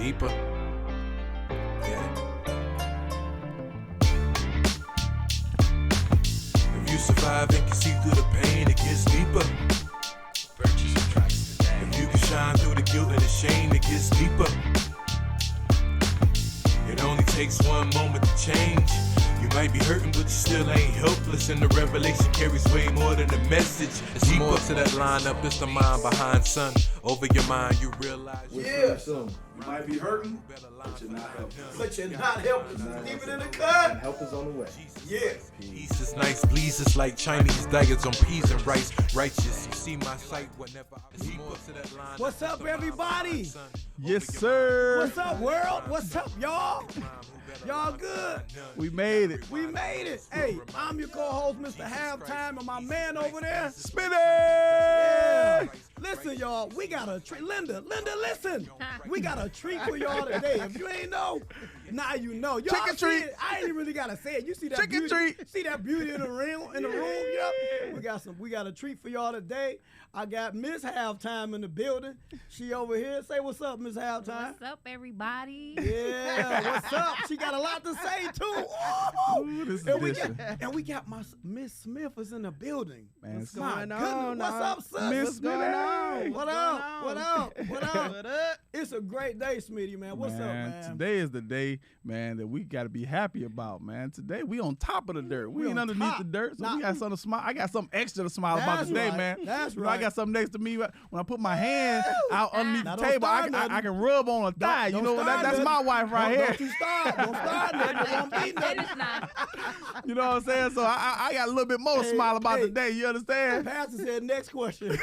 deeper. Yeah. If you survive and can see through the pain, it gets deeper. Virtue subtracts the day. If you can shine through the guilt and the shame, it gets deeper. It only takes one moment to change. You might be hurting, but you still ain't helpless. And the revelation carries way more than the message. It's deeper. More to that lineup, it's the mind behind, son. Over your mind, you realize. Yeah. You might be hurting, but you're not helpless. But you're not helpless. Keep it in the cut. Help is on the way. Yeah. Peace is nice, bleeds is like Chinese daggers on peas and rice. Righteous, you see my sight whenever I see more to that line. What's up, everybody? Yes, sir. What's up, world? What's up, y'all? Y'all good? We made it. We made it. Hey, I'm your co-host, Mr. Halftime, and my man over there, Spinning. Yeah. Listen, y'all, we got a treat. Linda, listen. We got a treat for y'all today. If you ain't know, now you know. Y'all Chicken see treat. it. I ain't even really gotta say it. You see that Chicken beauty? treat. See that beauty in the room? Yeah. We got a treat for y'all today. I got Miss Halftime in the building. She over here. Say what's up, Miss Halftime. What's up, everybody? Yeah, what's up? She got a lot to say too. Ooh, this is And we got my Miss Smith is in the building. Man, What's my going on? What's up, sis? Miss Smith. What up? What up? What up? It's a great day, Smitty, man. What's up, man? Today is the day, man, that we got to be happy about, man. Today we on top of the dirt. We ain't on underneath top. the dirt, so Nah. we got something to smile. I got something extra to smile about That's today, right. man. That's You know, right. I got something next to me. When I put my hand out underneath Now, the don't table, start I nothing. can rub on a thigh. Don't You know, start that's nothing. my wife right Don't here. you start. Don't start nothing. It won't be nothing. Finish now. You know what I'm saying? So I got a little bit more to Hey, smile about hey. today. You understand? Pastor said, next question.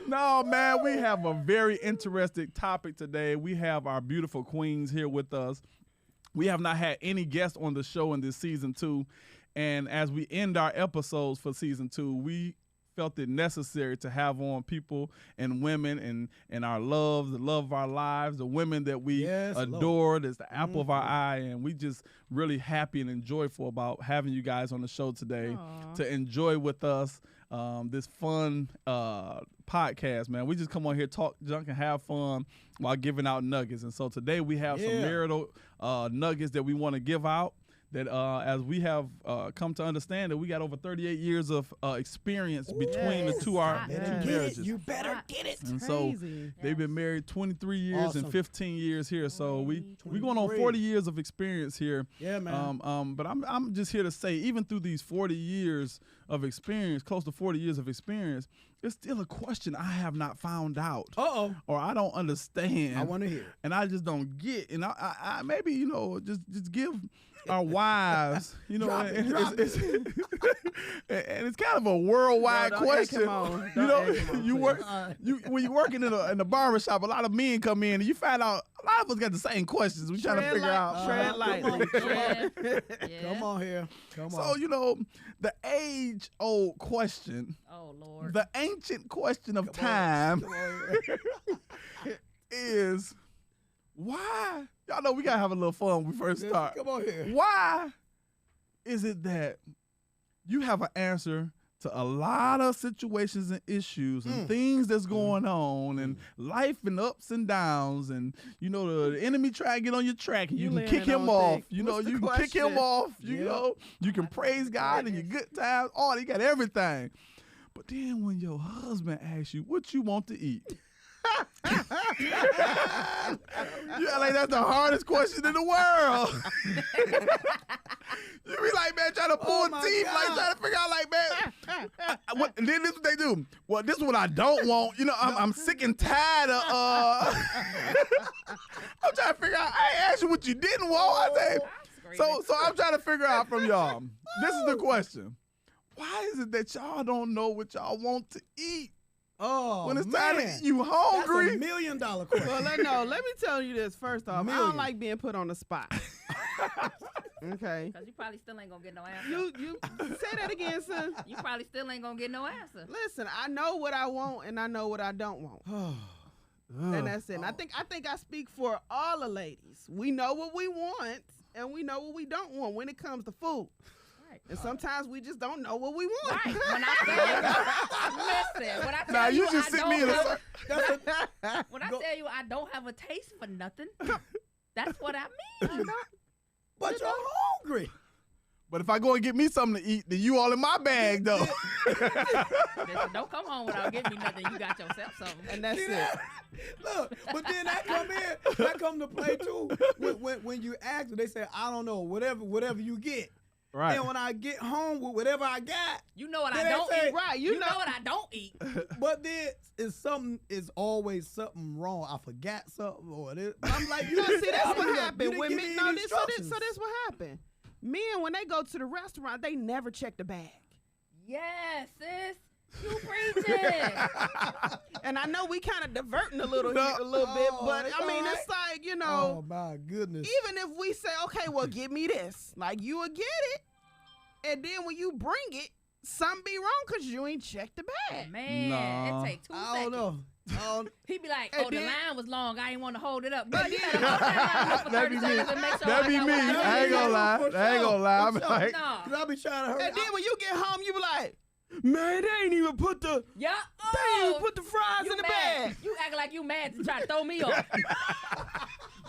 No, man, we have a very interesting topic today. We have our beautiful queens here with us. We have not had any guests on the show in this season 2. And as we end our episodes for season 2, we felt it necessary to have on people and women and our love, the love of our lives, the women that we Yes, adore, that's the apple of our eye. And we just really happy and joyful about having you guys on the show today to enjoy with us this fun podcast, man. We just come on here, talk junk, and have fun while giving out nuggets. And so today we have some marital nuggets that we want to give out. That as we have come to understand that we got over 38 years of experience between the two our marriages. You better get it. And so they've been married 23 years and 15 years here. So we going on 40 years of experience here. Yeah, man. But I'm just here to say, even through these 40 years of experience, close to 40 years of experience, it's still a question I have not found out. Or I don't understand. I want to hear. And I just don't get. And I maybe, just give our wives, and it's kind of a worldwide question. When you're working in a barbershop, a lot of men come in and you find out a lot of us got the same questions. We trying to figure out. Tread lightly. Yeah. Come on here. Come on. So, the age-old question, Oh, Lord. the ancient question of time is, why? Y'all know we got to have a little fun when we first start. Come on here. Why is it that you have an answer to a lot of situations and issues and things that's going on and life and ups and downs and, the enemy try to get on your track and you can kick him off. You can kick him off. You can praise God in your good times. You got everything. But then when your husband asks you what you want to eat, you act like that's the hardest question in the world. You be like, man, trying to pull teeth, like trying to figure out, like, man. And then this is what they do. Well, this is what I don't want. I'm sick and tired of. I'm trying to figure out. I ain't asked you what you didn't want. I say, so I'm trying to figure out from y'all. This is the question. Why is it that y'all don't know what y'all want to eat? When it's time to eat, you hungry? That's $1 million question. Well, let me tell you this first off. I don't like being put on the spot. Okay. Because you probably still ain't going to get no answer. You say that again, son. You probably still ain't going to get no answer. Listen, I know what I want and I know what I don't want. And that's it. And I think I speak for all the ladies. We know what we want and we know what we don't want when it comes to food. Right. And sometimes we just don't know what we want. Right. When I tell you, listen, when I tell Now you, you just I sit me in don't a have, when I tell you I don't have a taste for nothing, that's what I mean. But you're hungry. But if I go and get me something to eat, then you all in my bag though. Listen, don't come home without getting me nothing. You got yourself something. And that's See it. that? Look, but then that come to play too. When you ask, they say, I don't know, whatever you get. Right. And when I get home with whatever I got, You know what Then I they don't say- eat. Right, You know what I don't eat. but then is always something wrong. I forgot something or this. I'm like, you No, didn't see, that's tell what me that. happened. You didn't When give me, me no, any this, so instructions. this what happened. Men, when they go to the restaurant, they never check the bag. Yes, sis. You preaching. And I know we kind of diverting a little No. here, a little bit, Oh, but it's I mean, all it's like, you Oh know, my goodness. even if we say, okay, well, give me this, like you will get it, and then when you bring it, something be wrong because you ain't checked the bag. Man, No. it take 2 seconds. I don't know. He be like, And oh, the then- line was long. I didn't want to hold it up. But But you then- better hold that line up for That'd 30 be me. seconds and make sure That'd I be got me. what I I ain't need. gonna lie. For I ain't gonna lie. I'm For sure. like, No. Cause I be trying to hurry. And then when you get home, you be like, man, they ain't even put the Yeah. they ain't even put the fries you in the mad. bag. You act like you mad to try to throw me off.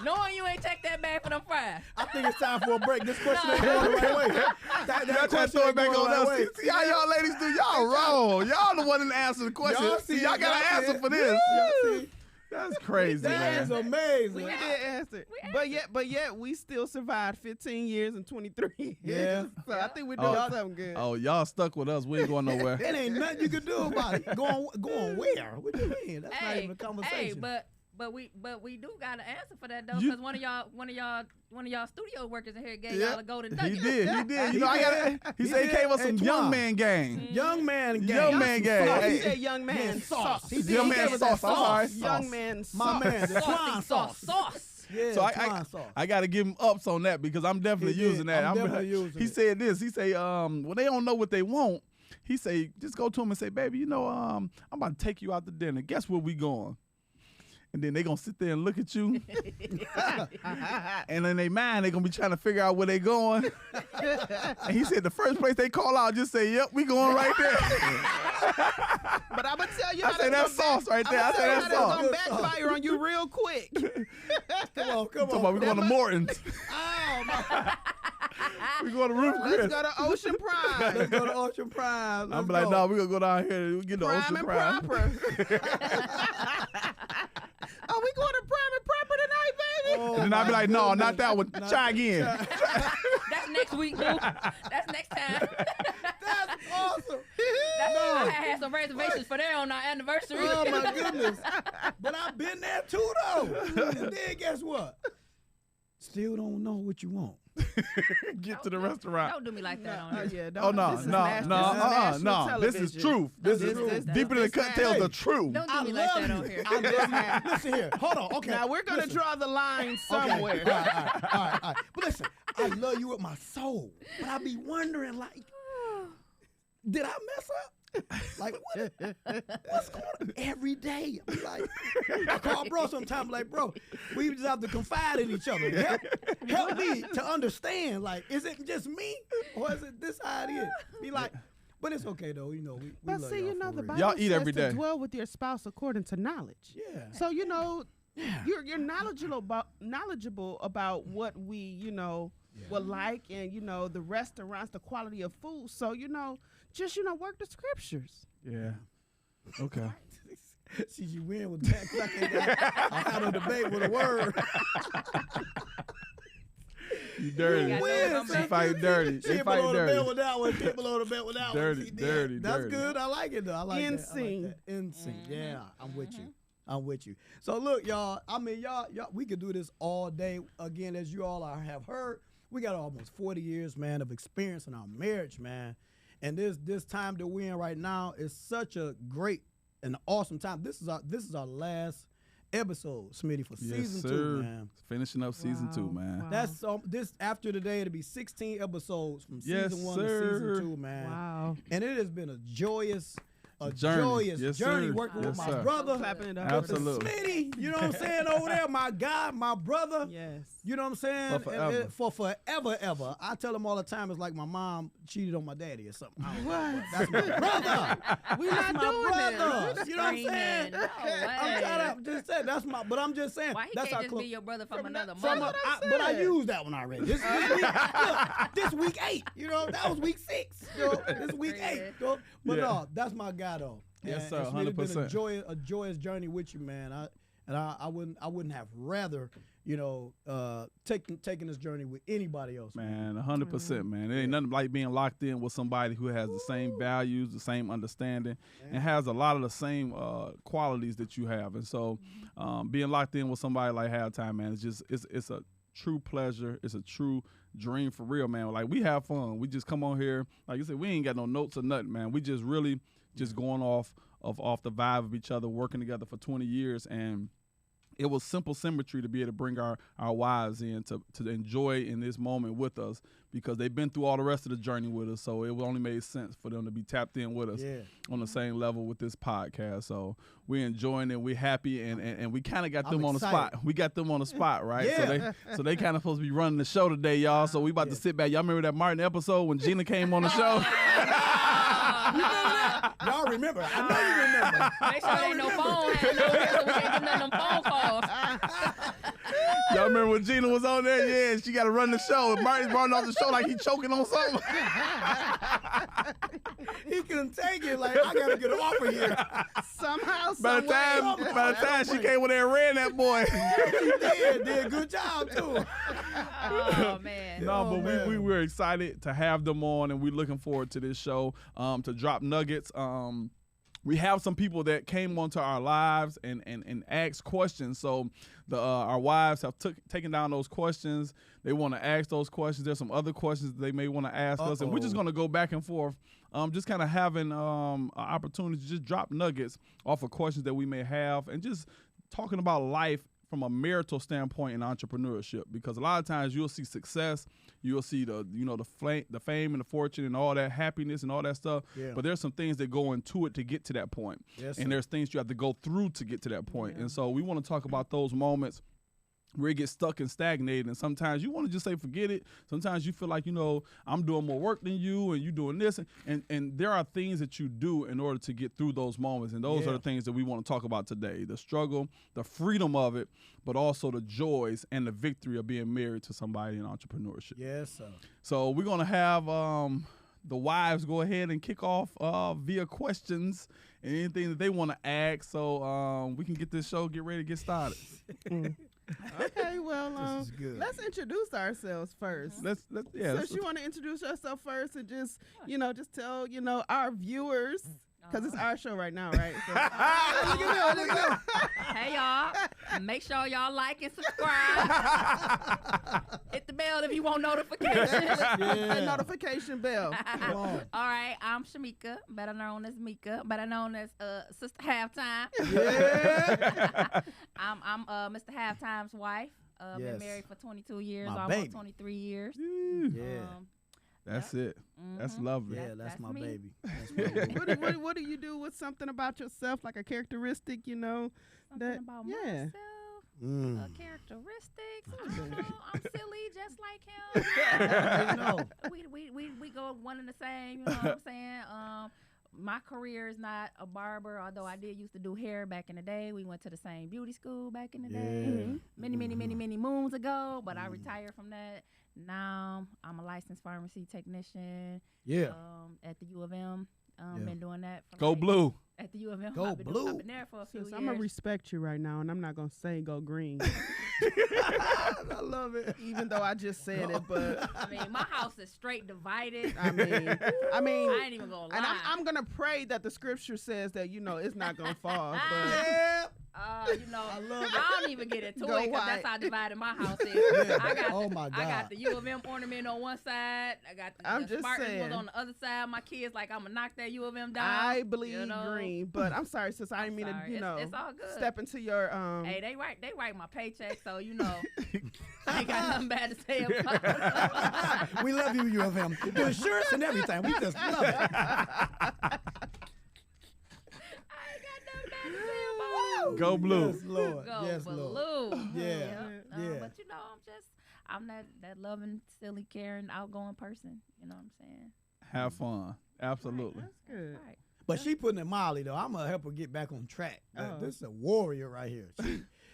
Knowing you ain't checked that bag for them fries. I think it's time for a break. This question ain't going the right way. That y'all trying to question throw it ain't back going on the right us. way. See how y'all ladies do? Y'all wrong. Y'all the one that answer the question. Y'all See, see y'all it. got Y'all an answer see for it. this. Y'all see? That's crazy, That is man. amazing. We did answer. We But yet we still survived 15 years and 23 years. Yeah. So I think we're doing Oh. something good. Oh, y'all stuck with us. We ain't going nowhere. It ain't nothing you can do about it. Going where? What do you mean? That's not even a conversation. But we do got an answer for that though, You- because one of y'all studio workers in here gave Yeah. y'all a golden He nugget. did. You know, I got. He said he did. gave us some Hey, young Twan. man gang. Young man gang. Young man gang. Sauce. Hey. He said young man Yeah, sauce. He did. Young He man gave us that sauce. I'm sorry. Young man sauce. My man, the Saucy Twan sauce. sauce. Yeah, So Twan sauce. I got to give him ups on that because I'm definitely He did. using that. I'm definitely using he it. said this. He say, when they don't know what they want, he say, just go to him and say, baby, you know, I'm about to take you out to dinner. Guess where we going? And then they gonna sit there and look at you, and in their mind they gonna be trying to figure out where they going. And he said the first place they call out, just say, "Yep, we going right there." But I'm gonna tell you I how say that's sauce right there. I say that's sauce. gonna backfire on you real quick. Come on. Talking about we going to Morton's. Oh, my. We going to Ruth Let's Chris. go to Ocean Let's Prime. go to Ocean Prime. I'm Let's like, go. no, we gonna go down here and get the Prime Ocean and Prime. proper. Are we going to Prime and proper tonight, baby? Oh, And I'll be my like, no, not goodness. that one. Try again. That's next week, dude. That's next time. That's awesome. I had some reservations for there on our anniversary. Oh my goodness. But I've been there too though. And then guess what? Still don't know what you want. Get to the restaurant. Don't do me like that on Oh, here. yeah, Oh don't- no, this is no, nas- no, this is national no. This is television. truth. This is This- deeper than the this- cut tells hey. the truth. Don't do I me like love that you. on here. Listen here. Hold on. Okay. Now we're gonna Listen. draw the line Okay. somewhere. All right. But listen, I love you with my soul. But I be wondering, like, did I mess up? Like, what's going on every day? I'm like, I call bro sometimes, like, bro, we just have to confide in each other. Help me to understand. Like, is it just me or is it this how it is? Be like, but it's okay though. You know, we But love see, y'all you know, for the real. Bible Y'all eat says every to day. dwell with your spouse according to knowledge. Yeah. So you know, you're knowledgeable about what we would like, and the restaurants, the quality of food. So just work the scriptures. Yeah. Okay. See, you win with that. I had a debate with a word. You dirty. got Win, no They fight dirty. They She fight below the belt dirty. with that one. She below the belt with that Dirty, one. She dirty, did. That's dirty. good. I like it though. I like In that. sync. In sync. Yeah, I'm with you. I'm with you. So look, y'all. I mean, y'all. We could do this all day. Again, as you all have heard, we got almost 40 years, man, of experience in our marriage, man. And this time that we're in right now is such a great and awesome time. This is our last episode, Smitty, for Yes, season sir. 2, man. Finishing up season 2, man. Wow. That's this after today. It'll be 16 episodes from Yes, season 1 to sir. season 2, man. Wow. And it has been a joyous a Journey. joyous Yes, journey sir. working Yes, with my sir. brother. Clapping it up. Absolutely. Smitty, you know what I'm saying, over there, my guy, my brother. Yes. You know what I'm saying? For forever. For forever, ever. I tell him all the time, it's like my mom cheated on my daddy or something. I don't know. What? That's my brother. We're That's not my doing brother. that. You know what I'm saying? No way. I'm trying to just say that's my. But I'm just saying Why he that's can't our just close. be your brother from another From mother? but I used that one already. This week, look, this week 8. You know, that was week 6. You know, this week 8. You know? But Yeah. no, that's my guy though. Yes, And sir, it's really been 100%. a joyous journey with you, man. I wouldn't have rather, you know, taking this journey with anybody else. Man, 100%, man. It ain't nothing like being locked in with somebody who has the same values, the same understanding, and has a lot of the same qualities that you have. And so, being locked in with somebody like Halftime, man, it's a true pleasure. It's a true dream for real, man. Like, we have fun. We just come on here, like you said, we ain't got no notes or nothing, man. We just really just going off the vibe of each other, working together for 20 years, and it was simple symmetry to be able to bring our wives in to enjoy in this moment with us, because they've been through all the rest of the journey with us. So it only made sense for them to be tapped in with us on the same level with this podcast. So we're enjoying it. We're happy, and we kind of got them on the spot. We got them on the spot, right? Yeah. So they kind of supposed to be running the show today, y'all. So we about to sit back. Y'all remember that Martin episode when Gina came on the show? Y'all remember? I know you remember. Make sure there ain't no phone. So we ain't getting none of them phone calls. Y'all remember when Gina was on there? Yeah, she got to run the show. Martin's running off the show like he choking on something. He couldn't take it. Like, I gotta get off of here. Somehow, By the time she came in there and ran that boy. She did a good job too. Oh man. No, but man. we were excited to have them on, and we're looking forward to this show, to drop nuggets. We have some people that came onto our lives and asked questions. So our wives have taken down those questions. They want to ask those questions. There's some other questions they may want to ask us, and we're just going to go back and forth, just kind of having an opportunity to just drop nuggets off of questions that we may have, and just talking about life from a marital standpoint in entrepreneurship, because a lot of times you'll see success, you'll see the fame and the fortune and all that happiness and all that stuff, but there's some things that go into it to get to that point. And there's things you have to go through to get to that point. And so we want to talk about those moments where it gets stuck and stagnated, and sometimes you want to just say forget it. Sometimes you feel like, you know, I'm doing more work than you and you doing this, and there are things that you do in order to get through those moments, and those are the things that we want to talk about today: the struggle, the freedom of it, but also the joys and the victory of being married to somebody in entrepreneurship. Yes, sir. So we're gonna have the wives go ahead and kick off via questions and anything that they want to ask, so we can get this show get ready to get started. Okay, well, This is good. let's introduce ourselves first. Let's Since you want to introduce yourself first and just, just tell, our viewers, because it's our show right now, right? So, Look at that. Hey y'all, make sure y'all like and subscribe. Hit the bell if you want notifications. the notification bell. Come on. All right, I'm Shamika, better known as Mika, better known as Sister Halftime. Yeah. I'm Mr. Halftime's wife. Been Yes. married for 22 years, My almost baby. 23 years. Yeah. That's it. That's lovely. Yeah, that's my me. baby. That's my baby. What do you do with something about yourself, like a characteristic, Something that- about yeah. myself. Mm. Characteristics. I don't know. I'm silly just like him. You know. We go one and the same. You know what I'm saying? My career is not a barber, although I did used to do hair back in the day. We went to the same beauty school back in the day, many moons ago. But I retired from that. Now I'm a licensed pharmacy technician. Yeah. At the U of M. Been doing that. For Go blue. At the U of M. Go I've been blue. I've been there for a few Sis, years. I'm gonna respect you right now, and I'm not gonna say go green, I love it. even though I just said it. But I mean, my house is straight divided. I mean, I ain't even gonna lie. and I'm gonna pray that the scripture says that it's not gonna fall. But Yeah. I love it. don't even get into Go it because white. that's how divided my house is. Yeah. I got Oh, my I God. got the U of M ornament on one side. I got I'm the just Spartans saying. was on the other side. My kids like I'm gonna knock that U of M down. I believe you know? green. But I'm sorry, sis. I didn't mean sorry. to, It's all good. step into your Hey, they write my paycheck, so I ain't got nothing bad to say about it. We love you, U of M. The insurance and everything. We just love it. Go blue. Yes, Lord. Go Yes, blue. Lord. Yeah. Yeah. But you know, I'm that loving, silly, caring, outgoing person. You know what I'm saying? Have fun. Absolutely. That's good. Right. But she putting it mildly though. I'm gonna help her get back on track. This is a warrior right here.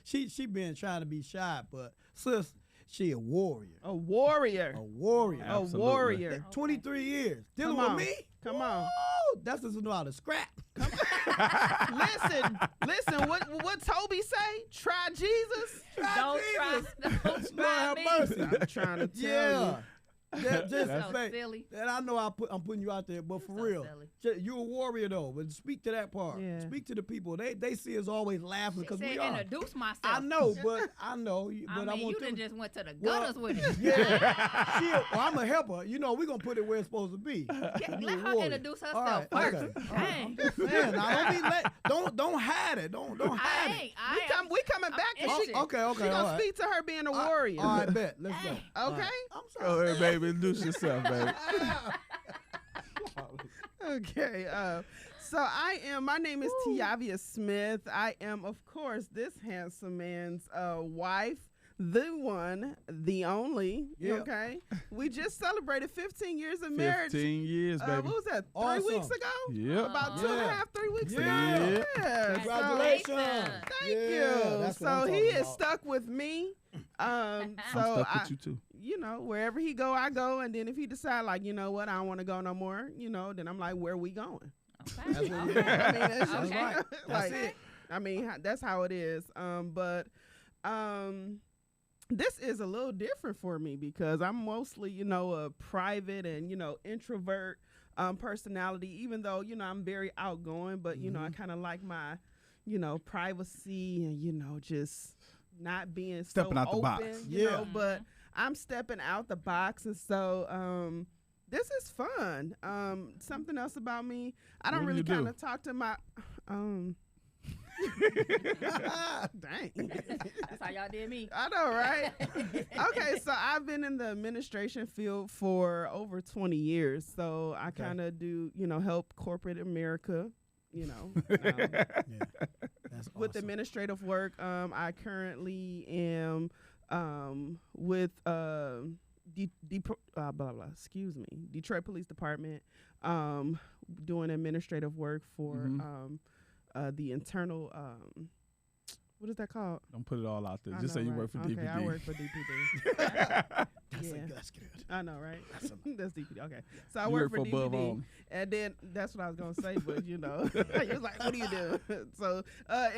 She been trying to be shy, but sis, she a warrior. A warrior. A warrior. A Absolutely. warrior. 23 years dealing Come with on. me. Come on. Woo! That's just know how to scrap. Listen. What Toby say? Try Jesus. Don't Jesus. try Lord me. have mercy. I'm trying to tell Yeah. you. Just So say, silly. and I know I'm putting you out there, but for So real, silly. you're a warrior though. But speak to that part. Yeah. Speak to the people. They see us always laughing She because said we are. introduce myself. I know, but I know. I But I mean, want you them. done just went to the Well, gutters with it. Yeah, well, I'm a helper. You know, we're gonna put it where it's supposed to be. Let You a her warrior. introduce herself All right, first. okay. All right, I'm Dang. just saying. Now, don't hide it. Don't hide it. We coming back. I'm She, itching. Okay, she okay. gonna all right. speak to her being a warrior. All right, bet. Let's go. Dang. All Okay. right. I'm Go sorry. ahead, baby. Introduce yourself, baby. Okay. My name is Tiavia Smith. I am, of course, this handsome man's wife, the one, the only. Yeah. Okay. We just celebrated 15 years of marriage. 15 years, baby. What was that? 3 Awesome. weeks ago? Yep. About Yeah. 2.5, 3 weeks Yeah. ago. Yeah. Congratulations. Thank Yeah, you. that's what So I'm he talking is about. stuck with me. So I'm stuck I, with you too. wherever he go, I go. And then if he decide like, you know what, I don't want to go no more, then I'm like, where we going? That's what Okay. we're doing. I mean, that's That's Okay. right. That's like, it. I mean, that's how it is. This is a little different for me because I'm mostly, a private and, introvert personality, even though, I'm very outgoing, but, I kind of like my, privacy and, just not being Stepping so out the open, box. Yeah. but I'm stepping out the box. And so, this is fun. Something else about me, I don't What do really you do? kind of talk to my, dang. That's how y'all did me. I know, right? Okay, so I've been in the administration field for over 20 years. So I kind of do, help corporate America, That's with awesome. administrative work. I currently am with Detroit Police Department, doing administrative work for the internal. What is that called? Don't put it all out there. I Just know, say you right? work for Okay, DPD. I work for DPD. That's good. I know, right? That's DPD. Okay, so I You work for above DPD, only. and then that's what I was gonna say, but he was like, "What do you do?" So,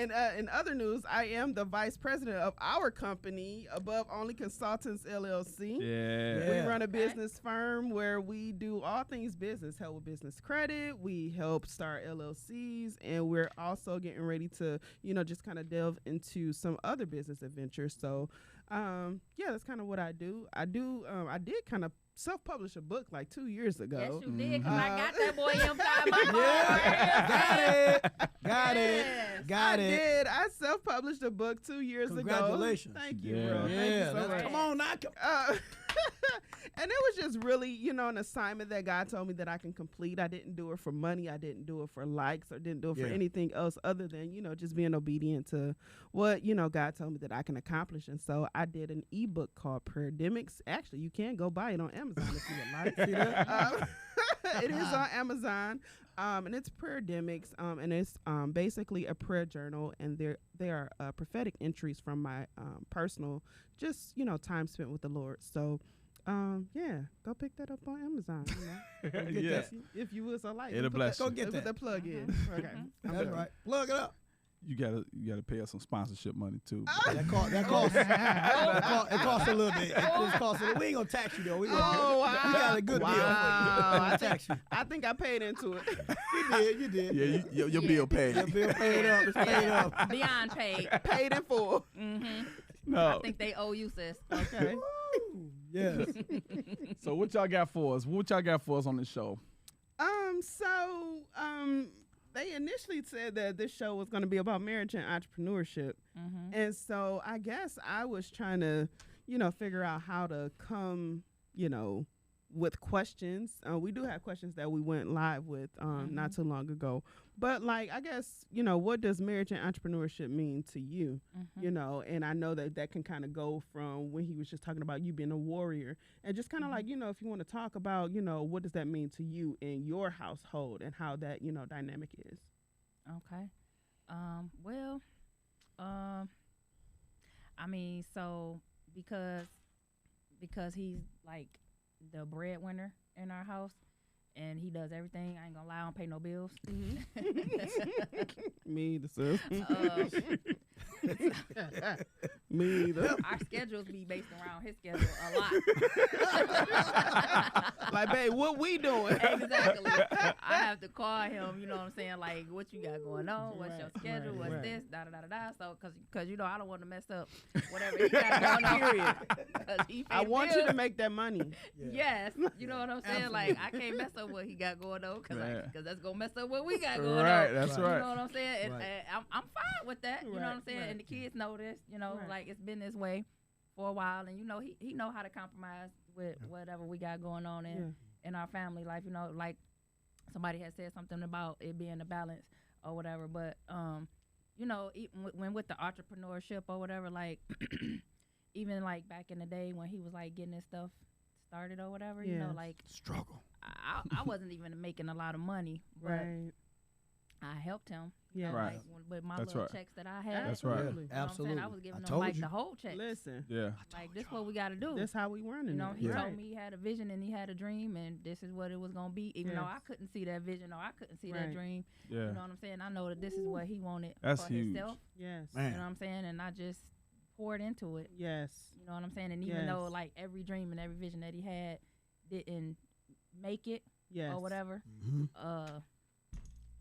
in other news, I am the vice president of our company, Above Only Consultants LLC. Yeah. We run a business firm where we do all things business, help with business credit. We help start LLCs, and we're also getting ready to, just kind of delve into some other business adventures. So, that's kind of what I do. I did kind of self-publish a book like 2 years ago. Yes, you did, because I got that boy inside my Got it. Yes. I did. I self-published a book 2 years ago. Congratulations. Thank you, Yeah. bro. Thank you Yeah. so much. Come on now. And it was just really, an assignment that God told me that I can complete. I didn't do it for money. I didn't do it for likes, or didn't do it for Yeah. anything else other than, just being obedient to what, God told me that I can accomplish. And so I did an ebook called Pandemics. Actually, you can go buy it on Amazon if you would like. See that? It is on Amazon. And it's Pandemics. And it's basically a prayer journal. And there are prophetic entries from my personal, just, time spent with the Lord. So, go pick that up on Amazon. Get Yeah. that if you would so like. It'll bless Go you. get Put that. that plug in. Okay. That's right. Plug it up. You gotta pay us some sponsorship money too. That costs it costs a little bit. It just costs a little. We ain't gonna tax you though. We got a good deal for you. I Tax you. I think I paid into it. You did. Yeah, your bill paid. Your bill paid up. It's paid up. Beyond paid. Paid in full. No. I think they owe you, sis. Okay. Woo. Yes. So what y'all got for us? What y'all got for us on this show? They initially said that this show was going to be about marriage and entrepreneurship. And so I guess I was trying to, figure out how to come, with questions. We do have questions that we went live with not too long ago. But like, I guess, what does marriage and entrepreneurship mean to you? And I know that can kind of go from when he was just talking about you being a warrior, and just kind of like, if you want to talk about, what does that mean to you in your household and how that, dynamic is. Okay. Well, I mean, so because he's like the breadwinner in our house, and he does everything. I ain't gonna lie, I don't pay no bills. Me either, sis. Me either. Our schedules be based around his schedule a lot. Like, babe, what we doing? Exactly. I have to call him, you know what I'm saying? Like, what you got going on? What's your schedule? What's this? Da-da-da-da-da. So, because I don't want to mess up whatever he got going on. Period. I want you to make. make that money. Yes. You know what I'm saying? Like, I can't mess up what he got going on because that's going to mess up what we got going on. Right, that's right. You know what I'm saying? And, Right. I'm fine with that. You know what I'm saying? And the kids know this. Like, it's been this way for a while. And, he know how to compromise with whatever we got going on in our family life. Like somebody had said something about it being a balance or whatever. But, when with the entrepreneurship or whatever, like, even like back in the day when he was like getting his stuff started or whatever, like struggle. I wasn't even making a lot of money, but Right. I helped him. Yeah. Right. Like with my That's little right. checks that I had. That's right. Absolutely. You know what I'm Absolutely. saying? I was giving I him told like you. the whole check. Listen. Yeah. Like, this what we got to do. That's how we running it. He Yeah. told me he had a vision and he had a dream, and this is what it was going to be, even though I couldn't see that vision or I couldn't see that Right. dream. Yeah. You know what I'm saying? I know that this is what he wanted That's for huge. himself. Yes. Man. You know what I'm saying? And I just poured into it. Yes. You know what I'm saying? And even though Yes. like every dream and every vision that he had didn't make it Yes. or whatever, Mm-hmm.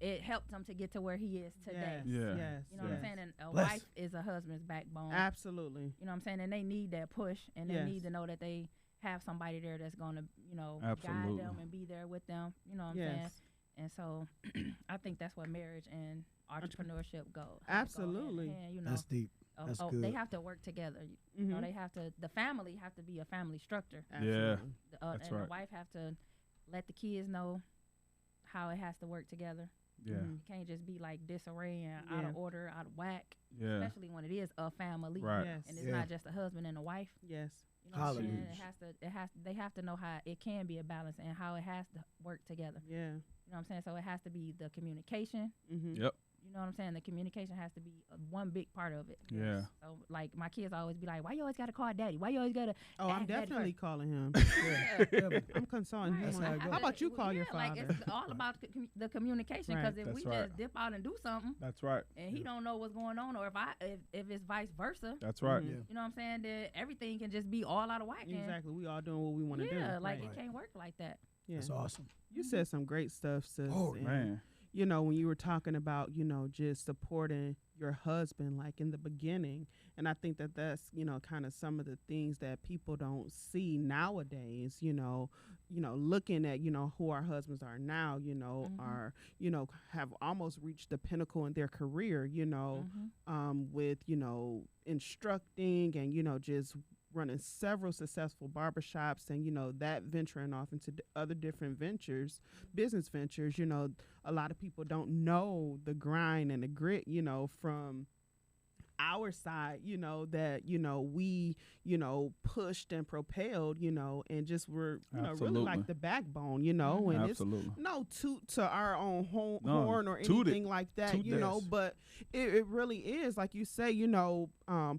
it helped him to get to where he is today. Yes. Yeah. Yes. You know what I'm saying? And a Bless. wife is a husband's backbone. Absolutely. You know what I'm saying? And they need that push, and they Yes. need to know that they have somebody there that's going to, Absolutely. guide them and be there with them. You know what I'm saying? Yes. And so I think that's where marriage and entrepreneurship go. Absolutely. And, That's deep. That's they good. have to work together. Mhm. They have to, the family have to be a family structure. Absolutely. That's and right. the wife have to let the kids know how it has to work together. Yeah. Mhm. It can't just be like disarray and out Yeah. of order, out of whack, Yeah. especially when it is a family. Right. Yes. And it's Yeah. not just a husband and a wife. Yes. You know what I'm saying? Hallelujah. They have to know how it can be a balance and how it has to work together. Yeah. You know what I'm saying? So it has to be the communication. Mm-hmm. Yep. You know what I'm saying? The communication has to be one big part of it. Yeah. So like my kids always be like, "Why you always got to call daddy? Why you always got to?" Oh, I'm Ask daddy definitely first. calling him. Yeah. I'm concerned. Right. That's how it goes. How about you call your Like father? it's all about the communication. Right. Because if That's we right. just dip out and do something, That's right. and he don't know what's going on, or if it's vice versa, That's right. Mhm. Yeah. you know what I'm saying? That everything can just be all out of whack. and- Exactly. We all doing what we want to do. Yeah, like Right. it can't work like that. Yeah. That's awesome. You said some great stuff, sis. Oh, and, Man. when you were talking about, just supporting your husband, like in the beginning. And I think that that's, kind of some of the things that people don't see nowadays, looking at, who our husbands are now, Mhm. are, have almost reached the pinnacle in their career, Mhm. with, instructing and, just running several successful barbershops and, that venturing off into other different ventures, business ventures. A lot of people don't know the grind and the grit, from our side, that, we, pushed and propelled, and just were, really Absolutely. like the backbone, and Absolutely. it's no toot to our own No, horn or toot it. anything like that, Toot this. but it really is, like you say,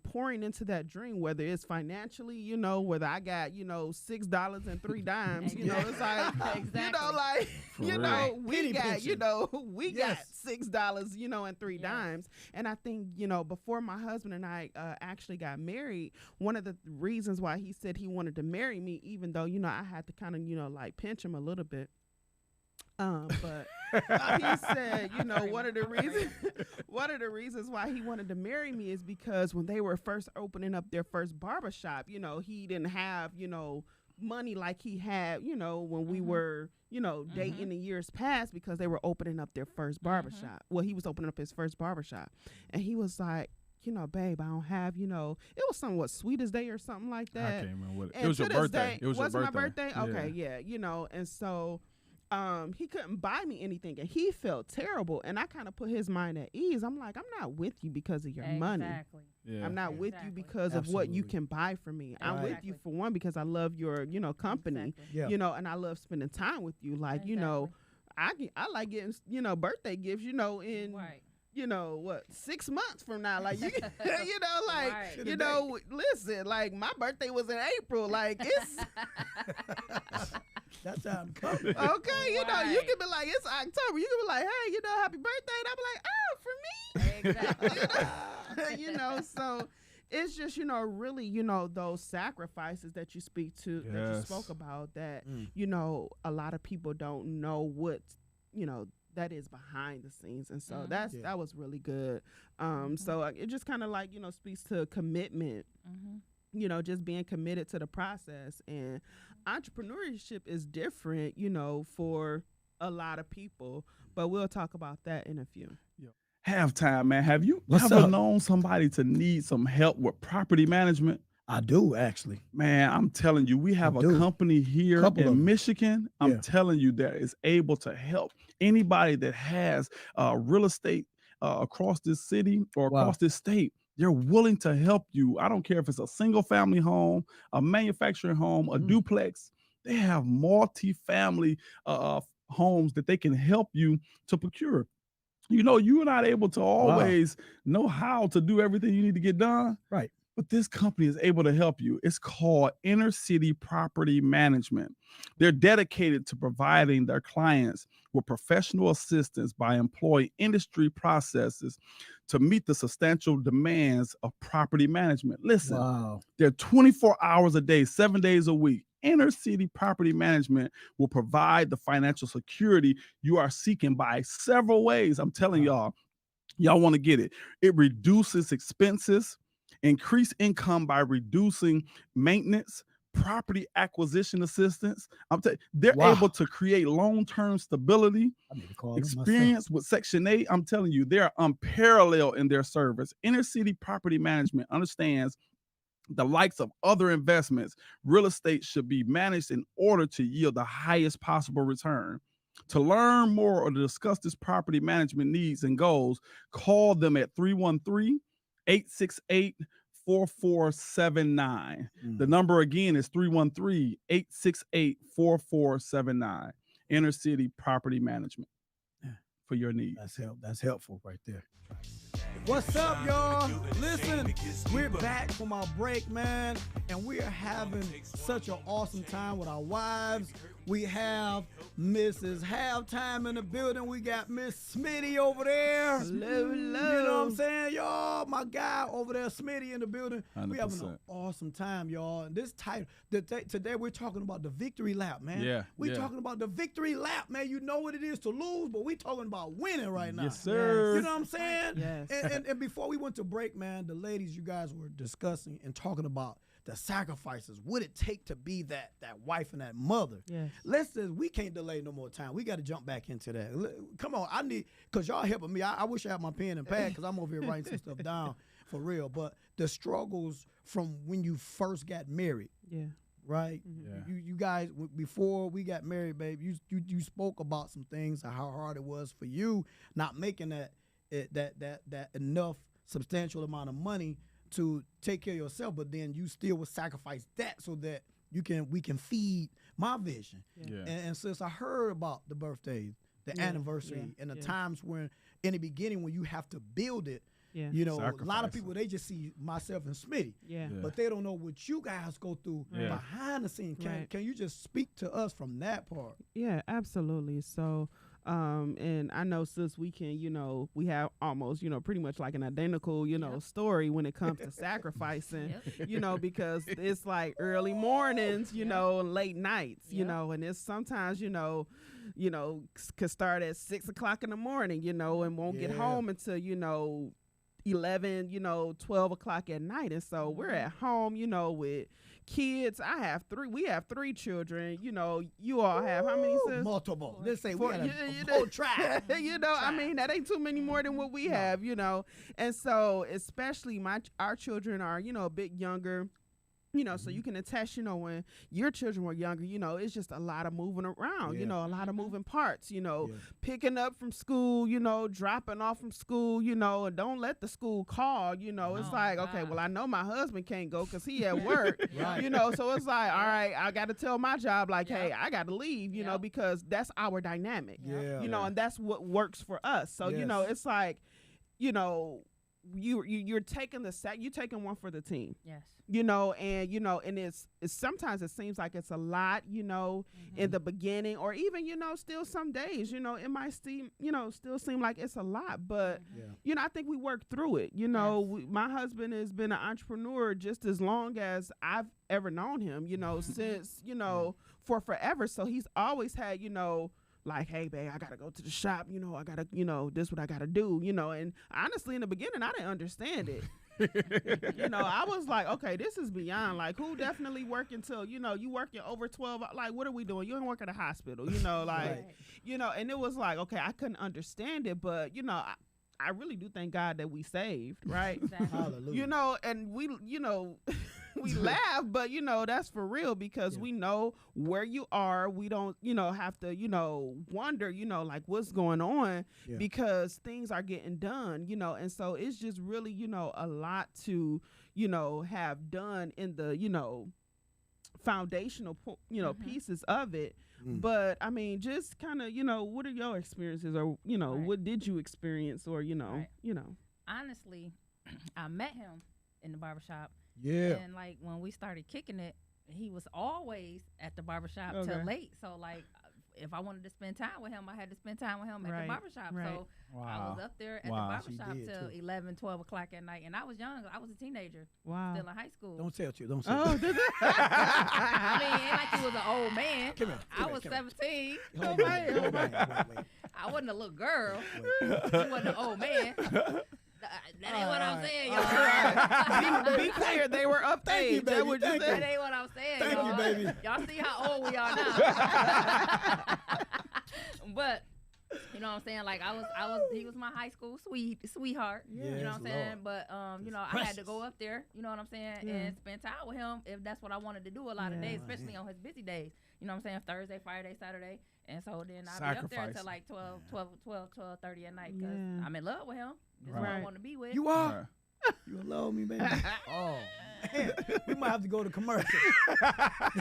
pouring into that dream, whether it's financially, whether I got, $6 and 3 dimes, it's like, Exactly. For real. we Penny got, pinching. we Yes. got $6, and 3 Yes. dimes. And I think, before my husband and I actually got married, one of the reasons why he said he wanted to marry me, even though, I had to kind of, like pinch him a little bit. But he said, one of the reasons why he wanted to marry me is because when they were first opening up their first barbershop, he didn't have, money like he had, when we Mhm. were, dating in years past, because they were opening up their first barbershop. Well, he was opening up his first barbershop. And he was like, babe, I don't have, it was somewhat Sweetest Day or something like that. I can't remember what And it was. Your to this birthday. day- It was your birthday. my birthday? Okay, yeah, and so he couldn't buy me anything, and he felt terrible, and I kind of put his mind at ease. I'm like, I'm not with you because of your money. Exactly. Yeah. I'm not with you Exactly. because of what you Absolutely. can buy for me. I'm with you Exactly. for one because I love your, company, Exactly. Yeah. and I love spending time with you. Like, Exactly. I like getting, birthday gifts, in, Right. 6 months from now, like you, Right. listen, like my birthday was in April, like it's That's how I'm coming. okay, you Right. can be like it's October, you can be like, hey, happy birthday, and I'm like, oh, for me, Exactly. so it's just really those sacrifices that you speak to that you Yes. spoke about that Mm. a lot of people don't know what that is behind the scenes, and so Mhm. Yeah. that was really good. So it just kind of like speaks to commitment, Mhm. just being committed to the process. And entrepreneurship is different for a lot of people, but we'll talk about that in a few. Halftime, man. Have you What's ever up? known somebody to need some help with property management? I do actually. Man, I'm telling you, we have I a do. company here Couple of in 'em. Michigan. I'm Yeah. telling you, that is able to help anybody that has real estate across this city or Wow. across this state. They're willing to help you. I don't care if it's a single family home, a manufacturing home, a Mhm. duplex. They have multi-family homes that they can help you to procure. You're not able to always know how to do everything you need to get done. Right. But this company is able to help you. It's called Inner City Property Management. They're dedicated to providing their clients with professional assistance by employing industry processes to meet the substantial demands of property management. Listen, Wow. they're 24 hours a day, 7 days a week. Inner City Property Management will provide the financial security you are seeking by several ways. I'm telling y'all want to get it. It reduces expenses, increase income by reducing maintenance, property acquisition assistance. They're Wow. able to create long-term stability, I need to call them myself. experience with Section 8. I'm telling you, they're unparalleled in their service. Inner City Property Management understands the likes of other investments. Real estate should be managed in order to yield the highest possible return. To learn more or to discuss this property management needs and goals, call them at 313-868-4479. The number again is 313-868-4479. Inner City Property Management for your needs. That's helpful right there. What's up, y'all? Listen, we're back from our break, man, and we are having such an awesome time with our wives. We have Mrs. Halftime in the building. We got Miss Smitty over there. Hello. You know what I'm saying, y'all? My guy over there, Smitty, in the building. We having an 100%. awesome time, y'all. And this title, today we're talking about the victory lap, man. Yeah, We're yeah. talking about the victory lap, man. You know what it is to lose, but we're talking about winning right now. Yes, sir. You know what I'm saying? Yes. And before we went to break, man, the ladies, you guys were discussing and talking about the sacrifices. What it take to be that wife and that mother. Yes. We can't delay no more time. We got to jump back into that. Come on, because y'all helping me. I wish I had my pen and pad because I'm over here writing some stuff down for real. But the struggles from when you first got married, Yeah. right? Yeah. You guys, before we got married, babe, you spoke about some things, how hard it was for you not making that enough substantial amount of money to take care of yourself, but then you still would sacrifice that so that we can feed my vision. Yeah. And since I heard about the birthdays, the anniversary, and the times when in the beginning when you have to build it, Yeah. a lot of Sacrifice. people, they just see myself and Smitty, Yeah. Yeah. but they don't know what you guys go through Yeah. behind the scenes. Right. Can you just speak to us from that part? Yeah, absolutely. So, and I know, sis, we can, we have almost, pretty much like an identical, Yep. story when it comes to sacrificing, Yep. because it's like early mornings, Yep. and late nights, Yep. and it's sometimes, could start at 6 o'clock in the morning, and won't get Yeah. home until, 11, 12 o'clock at night. And so we're at home, with kids. I have 3. We have 3 children. You know, you all have how many sisters? Multiple. Let's say we For- got you- a you whole know- tribe. You know, I mean, that ain't too many more than what we have, you know. And so, especially our children are, you know, a bit younger. You know, so you can attest, you know, when your children were younger, you know, it's just a lot of moving around, Yeah. you know, a lot of moving parts, you know, Yeah. picking up from school, you know, dropping off from school, you know, and don't let the school call, you know. It's Oh, like, my okay, God. well, I know my husband can't go because he at work, Right. you know, so it's like, all right, I got to tell my job, like, Yep. hey, I got to leave, you know, Yep. because that's our dynamic, Yeah. you know, and that's what works for us. So, you know, Yes. it's like, you know, you're taking you're taking one for the team. Yes. You know, and it's sometimes it seems like it's a lot, you know, in the beginning, or even, you know, still some days, you know, it might seem, you know, still seem like it's a lot, but Yeah. you know, I think we work through it. You know, Yes. my husband has been an entrepreneur just as long as I've ever known him, you know, since, you know, for forever. So he's always had, you know, like, hey, babe, I got to go to the shop. You know, I got to, you know, this what I got to do, you know. And honestly, in the beginning, I didn't understand it. You know, I was like, okay, this is beyond, like, who definitely working till, you know, you working over 12, like, what are we doing? You don't work at a hospital, you know, like, Right. you know, and it was like, okay, I couldn't understand it, but, you know, I really do thank God that we saved, right? Exactly. Hallelujah. You know, and we, you know, we laugh, but, you know, that's for real because Yeah. we know where you are. We don't, you know, have to, you know, wonder, you know, like what's going on Yeah. because things are getting done, you know, and so it's just really, you know, a lot to, you know, have done in the, you know, foundational, you know, pieces of it. Mm. But I mean, just kind of, you know, what are your experiences, or, you know, Right. what did you experience, or, you know, Right. you know. Honestly, I met him in the barbershop. Yeah. And like when we started kicking it, he was always at the barbershop Okay. till late. So like if I wanted to spend time with him, I had to spend time with him at Right, the barbershop. right. So I was up there at Wow. the She barbershop did, till too. 11, 12 o'clock at night. And I was young. I was a teenager, Wow. still in high school. Don't tell you. Don't say Oh, it. did I mean, it ain't like he was an old man. Come here. I was 17. Hold on, wait. I wasn't a little girl. He wasn't an old man. That ain't what I'm saying, y'all. be clear, they were of Thank you, age. baby, That what you thank said. That ain't what I'm saying, Thank you, y'all. baby. Y'all see how old we are now. But you know what I'm saying? Like he was my high school sweetheart. You know Yes, what I'm saying? Lord. But you know, I had to go up there, you know what I'm saying, Yeah. and spend time with him if that's what I wanted to do a lot of Yeah. days, especially on his busy days. You know what I'm saying? Thursday, Friday, Saturday. And so then I'd be up there Sacrifice. until like 12:30 at night because Yeah. I'm in love with him. This is what I Right. want to be with. You are? Right. You in love with me, baby? Oh, man. We might have to go to commercial.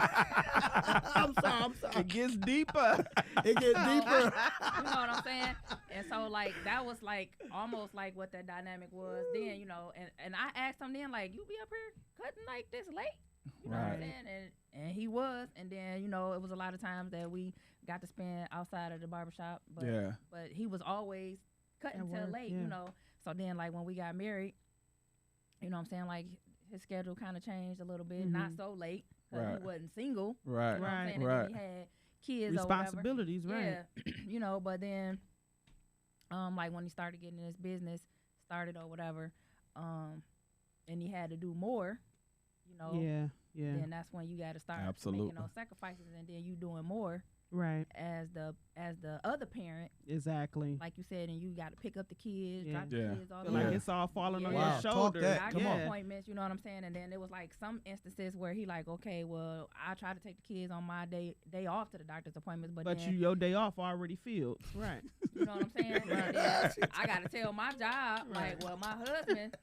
I'm sorry. It gets deeper. It gets deeper. You know what I'm saying? And so like that was like almost like what that dynamic was then, you know, and I asked him then like, you be up here cutting like this late? You know what I'm Right. saying? And he was, and then, you know, it was a lot of times that we got to spend outside of the barbershop, but Yeah. but he was always cutting At till work, late, yeah. you know. So then like when we got married, you know what I'm saying, like his schedule kind of changed a little bit, not so late because Right. he wasn't single. Right. You know what I'm Right. saying? And Right. then he had kids or whatever. Responsibilities, right? Yeah, you know, but then, like when he started getting his business started or whatever, and he had to do more, you know, Yeah, yeah. then that's when you got to start Absolutely. making those sacrifices, and then you doing more Right. as the other parent, Exactly. like you said, and you got to pick up the kids, Yeah. drop Yeah. the kids off. Feel like Yeah. it's all falling on Yeah. your Wow, talk shoulder. that. I Come get on. appointments, you know what I'm saying, and then there was like some instances where he like, okay, well, I try to take the kids on my day off to the doctor's appointments, but But then, your day off already filled. Right. you know what I'm saying? And then I got to tell my job, like, well, my husband,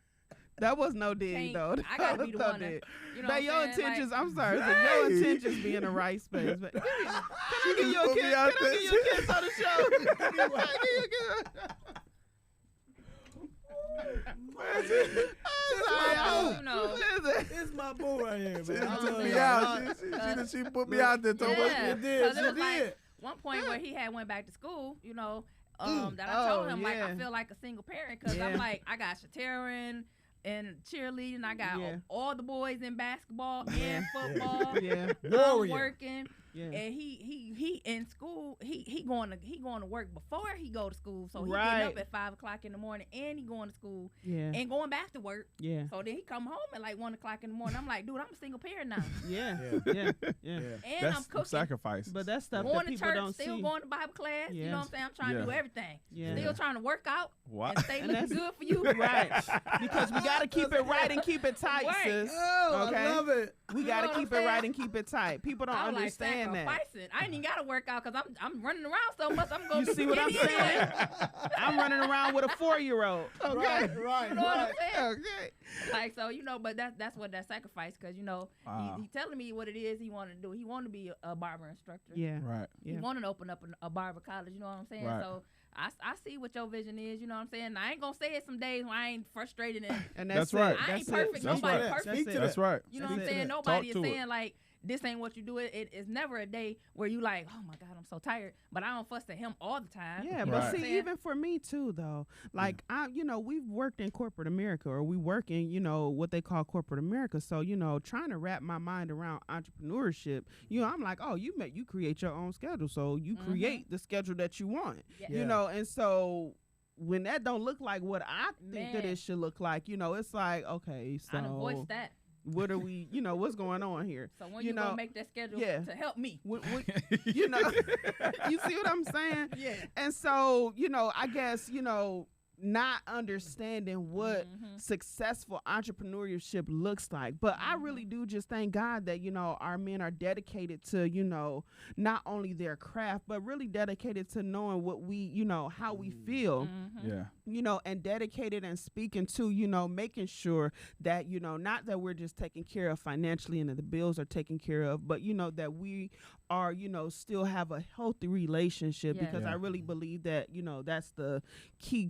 That was no dig, Can't- though. I gotta That be the was no one to- dig. you know But what your I'm saying? intentions, Like, I'm sorry, so your intentions be in the right space. But can I get you a put kiss? me Can out I there. get you a kiss on the show? Can I get you a kiss? I'm sorry, you know, listen. It's my boo right here, She man. done Oh, took me yeah. out. She put me out there. Told me. yeah, You did, 'cause it you was like did. one point where he had went back to school, you know, that I Oh, told him like I yeah. feel like a single parent because Yeah. I'm like I got Shaterin and cheerleading, I got Yeah. all the boys in basketball and football. Yeah. I'm Warrior. working. Yeah. And he in school. He going to work before he go to school. So he Right. getting up at 5 o'clock in the morning, and he going to school Yeah. and going back to work. Yeah. So then he come home at like 1 o'clock in the morning. I'm like, dude, I'm a single parent now, Yeah. Yeah. Yeah. Yeah. Yeah. and That's I'm cooking. sacrifice. But that's stuff Going that to people church, don't still see. going to Bible class. You know Yes. what I'm saying? I'm trying to Yeah. do everything. Yeah. Still trying to work out What? and stay And looking that's- good for you. Right. Because we got to keep it right and keep it tight, Right. sis. Oh, Okay. I love it. We You got know to what keep I'm it right saying? and keep it tight. People don't I was understand like that. sacrificing. I ain't even got to work out because I'm running around so much. I'm going You to see what I'm saying? I'm running around with a 4-year-old. Okay. Right. You know what I'm saying? Okay. Like, so, but that's what that sacrifice, because, Wow. he telling me what it is he want to do. He want to be a barber instructor. Yeah. Right. He Yeah. want to open up a barber college, you know what I'm saying? Right. So I see what your vision is, you know what I'm saying? I ain't going to say it some days when I ain't frustrated and, And That's that's, right. it. I ain't That's perfect. It. That's Nobody right. perfect. Speak to That's right. You know Speak what I'm to saying? that. Nobody is Talk to saying it. like, this ain't what you do. It's never a day where you like, oh my God, I'm so tired. But I don't fuss at him all the time. Yeah, You know but what I'm see, saying? even for me too, though, like we've worked in corporate America, or we work in, what they call corporate America. So, trying to wrap my mind around entrepreneurship, I'm like, oh, you create your own schedule, so you create the schedule that you want, Yeah. and so when that don't look like what I think that Man. it should look like, it's like, okay, I done so voiced that. what are we, what's going on here? So when You you know, gonna make that schedule yeah. to help me? You see what I'm saying? Yeah. And so, I guess, not understanding what successful entrepreneurship looks like. But I really do just thank God that, our men are dedicated to, not only their craft, but really dedicated to knowing what we, how we feel. Yeah. And dedicated and speaking to, making sure that, not that we're just taken care of financially and that the bills are taken care of, but, that we are, still have a healthy relationship, Yeah. because Yeah. I really believe that, that's the key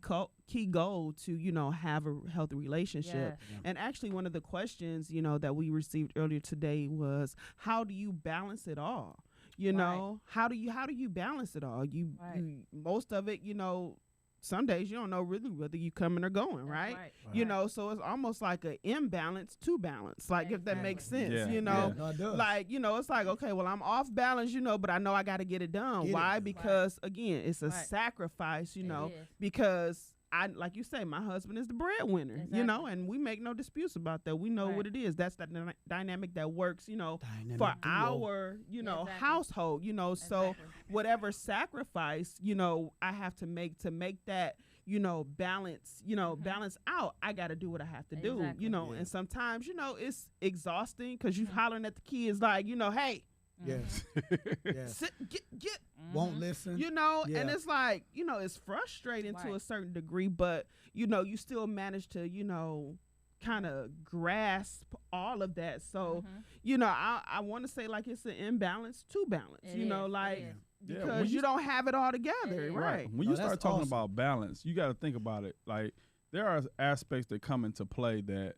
goal to, have a healthy relationship. Yeah. And actually one of the questions, that we received earlier today was, how do you balance it all? How do you balance it all? You most of it, some days you don't know really whether you coming or going, right? So it's almost like an imbalance to balance, like if that makes sense, Yeah. No, it does. like, it's like, okay, well, I'm off balance, but I know I got to get it done. Get it. Why? Because again, it's a Right. sacrifice, It is. because like you say, my husband is the breadwinner, Exactly. and we make no disputes about that. We know Right. what it is. That's the dynamic that works, Dynamic for duo. our, Exactly. household, so Exactly. whatever sacrifice, I have to make that, balance, balance out. I got to do what I have to do, Exactly. Yeah. and sometimes, it's exhausting because you hollering at the kids like, hey, Yes. Yes. sit, get, Won't listen. and Yeah. it's like, it's frustrating to Right. a certain degree, but, you still manage to, kind of grasp all of that. So, I want to say like it's an imbalance to balance, It is. like, It is. Yeah, because when you don't have it all together, is. right? When No, you that's start talking awesome. about balance, you got to think about it. Like there are aspects that come into play that,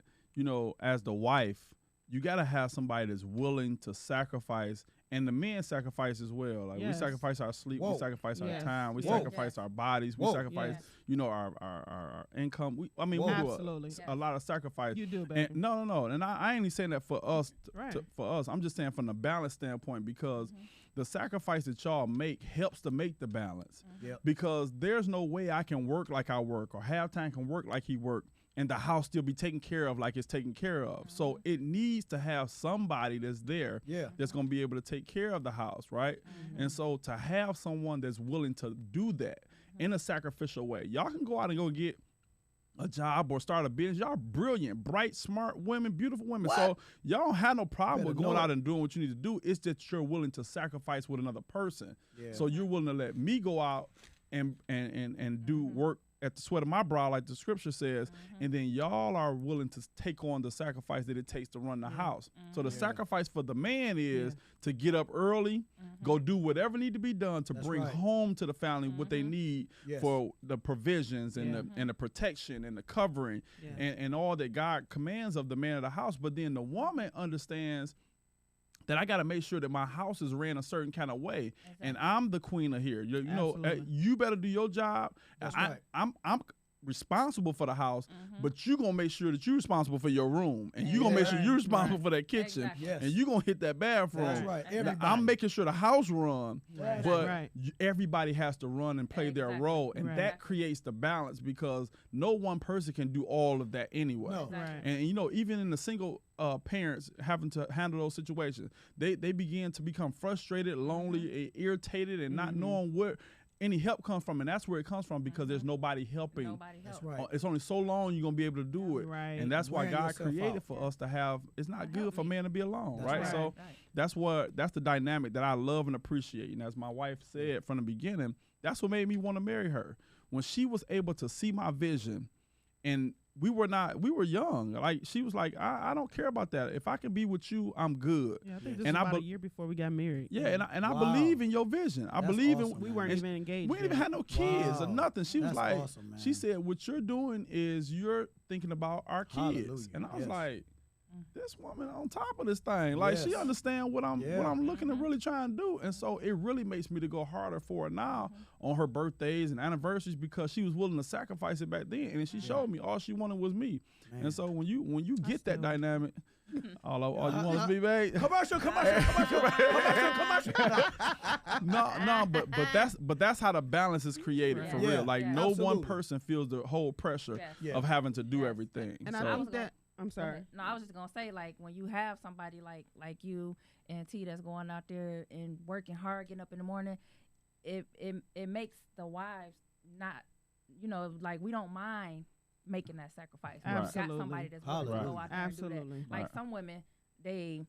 as the wife, you got to have somebody that's willing to sacrifice, and the men sacrifice as well. Like Yes. we sacrifice our sleep, we Whoa. sacrifice our Yes. time, we Whoa. sacrifice our bodies, we Whoa. sacrifice, Yes. our income. We Whoa. do Absolutely. a lot of sacrifice. You do, baby. And no. And I ain't even saying that for us. Right. For us, I'm just saying from the balance standpoint, because the sacrifice that y'all make helps to make the balance. Yep. Because there's no way I can work like I work, or Halftime can work like he worked, and the house still be taken care of like it's taken care of. So it needs to have somebody that's there Yeah. that's going to be able to take care of the house, right? And so to have someone that's willing to do that in a sacrificial way, y'all can go out and go get a job or start a business. Y'all brilliant, bright, smart women, beautiful women. So y'all don't have no problem Better with going know out it. and doing what you need to do. It's that you're willing to sacrifice with another person. Yeah. So you're willing to let me go out and do work at the sweat of my brow, like the scripture says, and then y'all are willing to take on the sacrifice that it takes to run the house. So the sacrifice for the man is to get up early, go do whatever need to be done to That's bring right. home to the family what they need Yes. for the provisions and Yeah. and the protection and the covering Yeah. and all that God commands of the man of the house. But then the woman understands that I got to make sure that my house is ran a certain kind of way, and I'm the queen of here. You know, Absolutely. you better do your job. That's right. I'm responsible for the house, but you gonna make sure that you're responsible for your room, and you gonna make sure you're responsible for that kitchen, Exactly. and you gonna hit that bathroom. That's right. Now, Everybody. I'm making sure the house run, That's but right. everybody has to run and play their Exactly. role, and Right. that creates the balance because no one person can do all of that anyway. No. Exactly. Right. And you know, even in the single parents having to handle those situations, they begin to become frustrated, lonely, irritated, and not knowing where any help comes from, and that's where it comes from because there's nobody helping. Nobody helps. That's right. It's only so long you're gonna be able to do it, Right. and that's why Wearing God yourself created out. for us to have. It's not good for man to be alone, That's right? right. So that's the dynamic that I love and appreciate. And as my wife said from the beginning, that's what made me want to marry her. When she was able to see my vision, and we were young. Like she was like, I don't care about that. If I can be with you, I'm good. Yeah, I think this And was I about a be- year before we got married. Yeah, and I Wow. believe in your vision. I That's believe awesome, in we man. weren't and even engaged. we didn't even yet. have no kids or Wow. nothing. She was That's like, awesome, man. she said, what you're doing is you're thinking about our kids. Hallelujah. And I was Yes. like, this woman on top of this thing. Like she Yes. understand what I'm Yeah. looking to really try and do. And so it really makes me to go harder for her now on her birthdays and anniversaries because she was willing to sacrifice it back then. And then she showed me all she wanted was me. Man. And so when you get that still- dynamic, all you want to be babe. Commercial. No, but that's how the balance is created for Yeah. real. Like Yeah. no one Absolutely. person feels the whole pressure Yes. Yeah. of having to do Yes. everything. And so, I was think gonna- that I'm sorry. No, I was just gonna say, like, when you have somebody like you and T that's going out there and working hard, getting up in the morning, it makes the wives not, like we don't mind making that sacrifice. We got Absolutely. somebody that's willing to go Hallelujah. out there and do Absolutely. that. Like Right. some women, they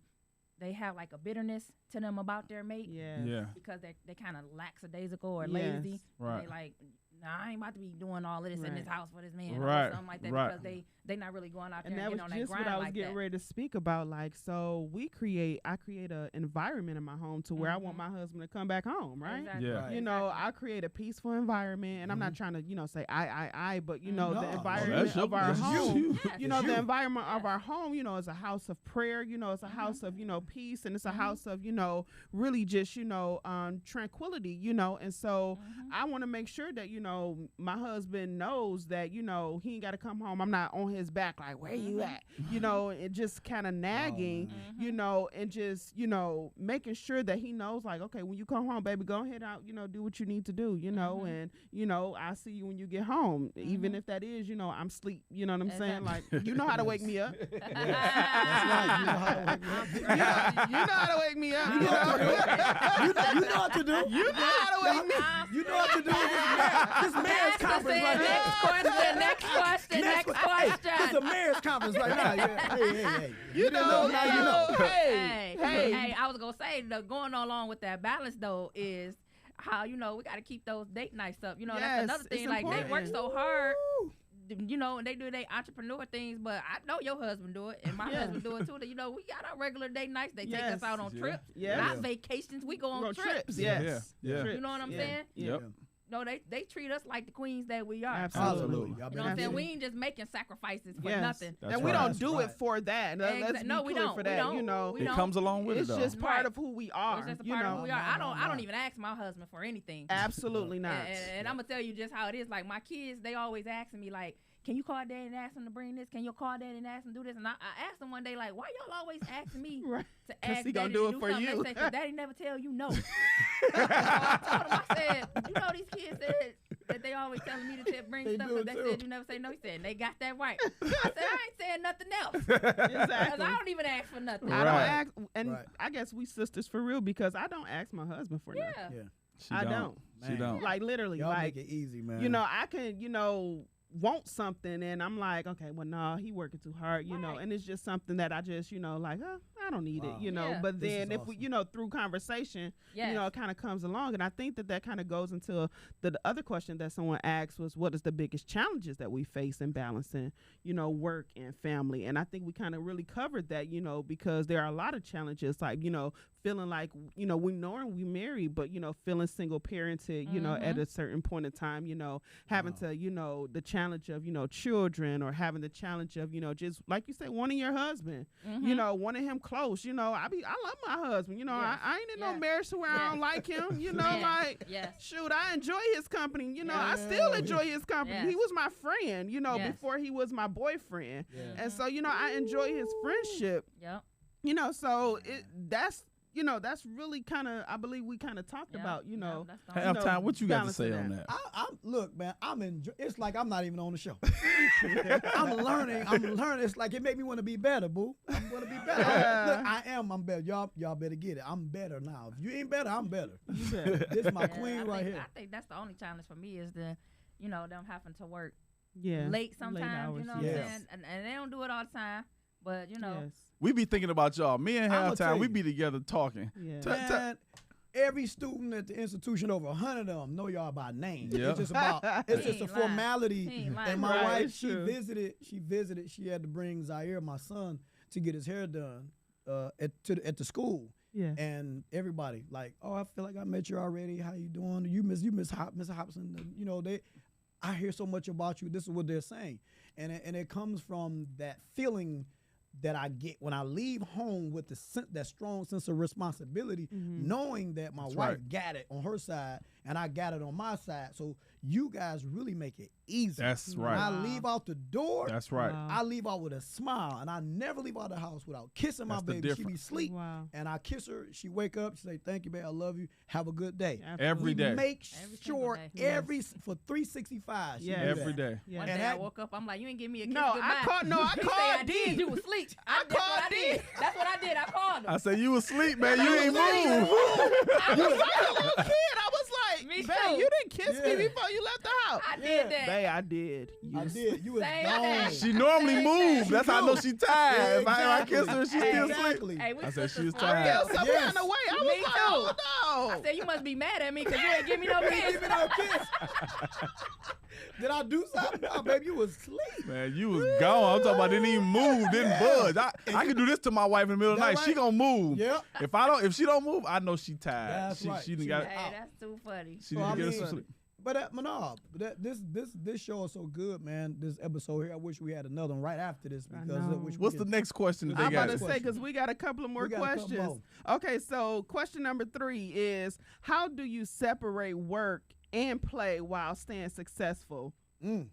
have like a bitterness to them about their mate Yeah. yeah, because they kind of lackadaisical or Yes. lazy. Right. And they like, nah, I ain't about to be doing all of this in this Right. house for this man Right. or something like that Right. because they not really going out there And that and was getting on that just grind what I was like getting that. ready to speak about. Like, so I create an environment in my home to where I want my husband to come back home, right? Exactly. Yeah. Right. You know, I create a peaceful environment, and I'm not trying to, say I, but No. the Oh, environment that's of our that's home. you. The environment of our home, is a house of prayer. It's a house of, peace, and it's a house of, really just, tranquility. And so I want to make sure that, my husband knows that, he ain't got to come home. I'm not on his back like, where you at? And just kind of nagging, and just, making sure that he knows like, okay, when you come home, baby, go ahead out, do what you need to do, and, I'll see you when you get home, even if that is, I'm sleep, you know what I'm saying? Like, you know how to wake me up. That's right. You know how to wake me up. You know how to wake me up. You know what to do. You know how to wake me up. You know what to do. This marriage conference right now. Next question. It's a marriage conference right now. Yeah. Hey. You know, now you know. Hey, I was gonna say, going along with that balance though is how we got to keep those date nights up. Yes, That's another thing. it's Like they work important. so hard, and they do their entrepreneur things. But I know your husband do it, and my husband do it too. That we got our regular date nights. They take us out on Yeah. trips, Yes. not vacations. We go on trips. Yes. Yeah. Trips. You know what I'm Yeah. saying? Yeah. Yep. No, they treat us like the queens that we are. Absolutely. Y'all You know what I'm saying? Absolutely. We ain't just making sacrifices for Yes. nothing. That's And we right. don't That's do right. it for that. Let's be No, we clear don't. for We that. don't. We It don't. comes along with It's it though. just part Right. of who we are. It's just a part of who we are. I don't no. even ask my husband for anything. Absolutely not. And I'm gonna tell you just how it is. Like my kids, they always asking me like, "Can you call Daddy and ask him to bring this? Can you call Daddy and ask him to do this?" And I asked them one day like, "Why y'all always asking me Right. to 'Cause ask he gonna Daddy do to it do for something?" you. They say, "'Cause Daddy never tell you no." So I told him, I said, these kids said that they always telling me to bring They stuff, do but it they too. said you never say no. He said, they got that right. I said, I ain't saying nothing else. Because Exactly. I don't even ask for nothing. I don't Right. ask, and Right. I guess we sisters for real because I don't ask my husband for nothing. Yeah. Yeah. She I don't. She Man. don't. Like literally, Y'all like make it easy, man. I can, want something and I'm like, okay, well, no, he working too hard, Right. and it's just something that I just, like, I don't need Wow. it, Yeah. But This then is if we, through conversation, Yes. it kind of comes along, and I think that kind of goes into the other question that someone asked was, what is the biggest challenges that we face in balancing, work and family? And I think we kind of really covered that, because there are a lot of challenges like, feeling like, you know, we knowing we married, but, you know, feeling single parented, you know, at a certain point in time, you know, having to, you know, the challenge of, you know, children, or having the challenge of, you know, just like you said, wanting your husband, you know, wanting him close, you know, I love my husband, you know, I ain't in no marriage to where I don't like him, you know, like, shoot, I enjoy his company, you know, I still enjoy his company. He was my friend, you know, before he was my boyfriend. And so, you know, I enjoy his friendship. You know, so that's, you know, that's really kind of, I believe we kind of talked about, you know. Halftime, what you got to say on that? Look, man, it's like I'm not even on the show. I'm learning. It's like it made me want to be better, boo. I'm going to be better. Look, I'm better. Y'all better get it. I'm better now. If you ain't better, I'm better. This is my queen right here. I think that's the only challenge for me is you know, them having to work late late sometimes, hours, you know what I'm saying? And they don't do it all the time, but, you know. We be thinking about y'all. Me and Halftime, we be together talking. Man, every student at the institution, over 100 of them, know y'all by name. Yep. It's just a formality. And my wife, she true. visited. She had to bring Zaire, my son, to get his hair done at the school. Yeah. And everybody like, oh, I feel like I met you already. How you doing? You miss Mr. Hobson. And, you know, I hear so much about you. This is what they're saying, and it comes from that feeling that I get when I leave home with that strong sense of responsibility, knowing that my wife got it on her side and I got it on my side. So you guys really make it easy. That's right. When I leave out the door, that's right. I leave out with a smile, and I never leave out the house without kissing my baby. She be asleep, and I kiss her. She wake up. She say, "Thank you, babe. I love you. Have a good day." Every day. Make sure for 365. Every day. One day I woke up, I'm like, you ain't give me a kiss goodbye. I called D. You was asleep. That's what I did. I called him. I said, you was asleep, man. You ain't moved. I was like a little kid. I was like, Me babe, too. you didn't kiss me before you left the house. I did that. Babe, I did. I did. You was Same gone. thing. She normally moves. That's how I know she tired. If I kiss her, she still Exactly. Hey, we I said she was sisters for I tired. real. felt some kind of way. I was Me like, too. oh no. I said, you must be mad at me because you ain't give me no kiss. Give me no kiss. Did I do something? No, baby, you was asleep. Man, you was gone. I'm talking about didn't even move, didn't budge. I can do this to my wife in the middle of the night. That She right? gonna move. Yep. If she don't move, I know she tired. That's right. She done got Hey, that's too funny. she Well, didn't I get us mean, some sleep. But Manab, this show is so good, man. This episode here, I wish we had another one right after this because know. I wish we What's the could- next question that I'm they about got? to say, because we got a couple of more We got a couple questions. more. Okay, so question number 3 is, how do you separate work and play while staying successful? What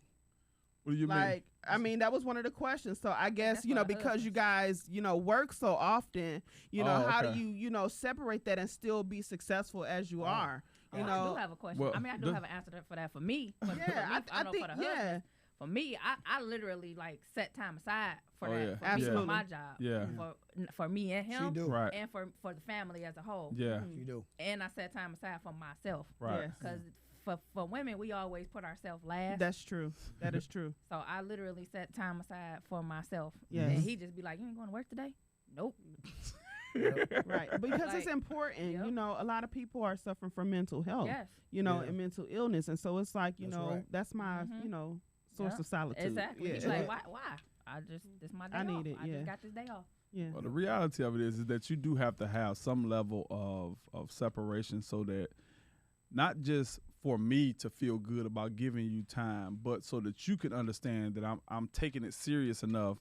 do you mean? Like, I mean, that was one of the questions. So I guess, That's you know, for the because you guys, you know, work so often, you know, Oh, how okay. do you know, separate that and still be successful as you are? You I know, do have a question. Well, I mean, I do have an answer for that for me. For, yeah, I know think, for the husband. For me, I literally like set time aside for Oh, that. yeah. For Absolutely. me, for my job. Yeah. For me and She him. do. Right. And for the family as a whole. Yeah. She do. And I set time aside for myself. Right. Yes. Because for women, we always put ourselves last. That's true. That is true. So I literally set time aside for myself. Yes. And he just be like, you ain't going to work today? Nope. Right. Because it's Like, important. yep. You know, a lot of people are suffering from mental health. Yes. You know, Yeah. and mental illness. And so it's like, you That's know, right. that's my, Mhm. you know, source Yeah. of solitude. Exactly. Yeah. He's like, why? This my day I off. need it, I yeah. just got this day off. Yeah. Well, the reality of it is that you do have to have some level of separation so that not just for me to feel good about giving you time, but so that you can understand that I'm taking it serious enough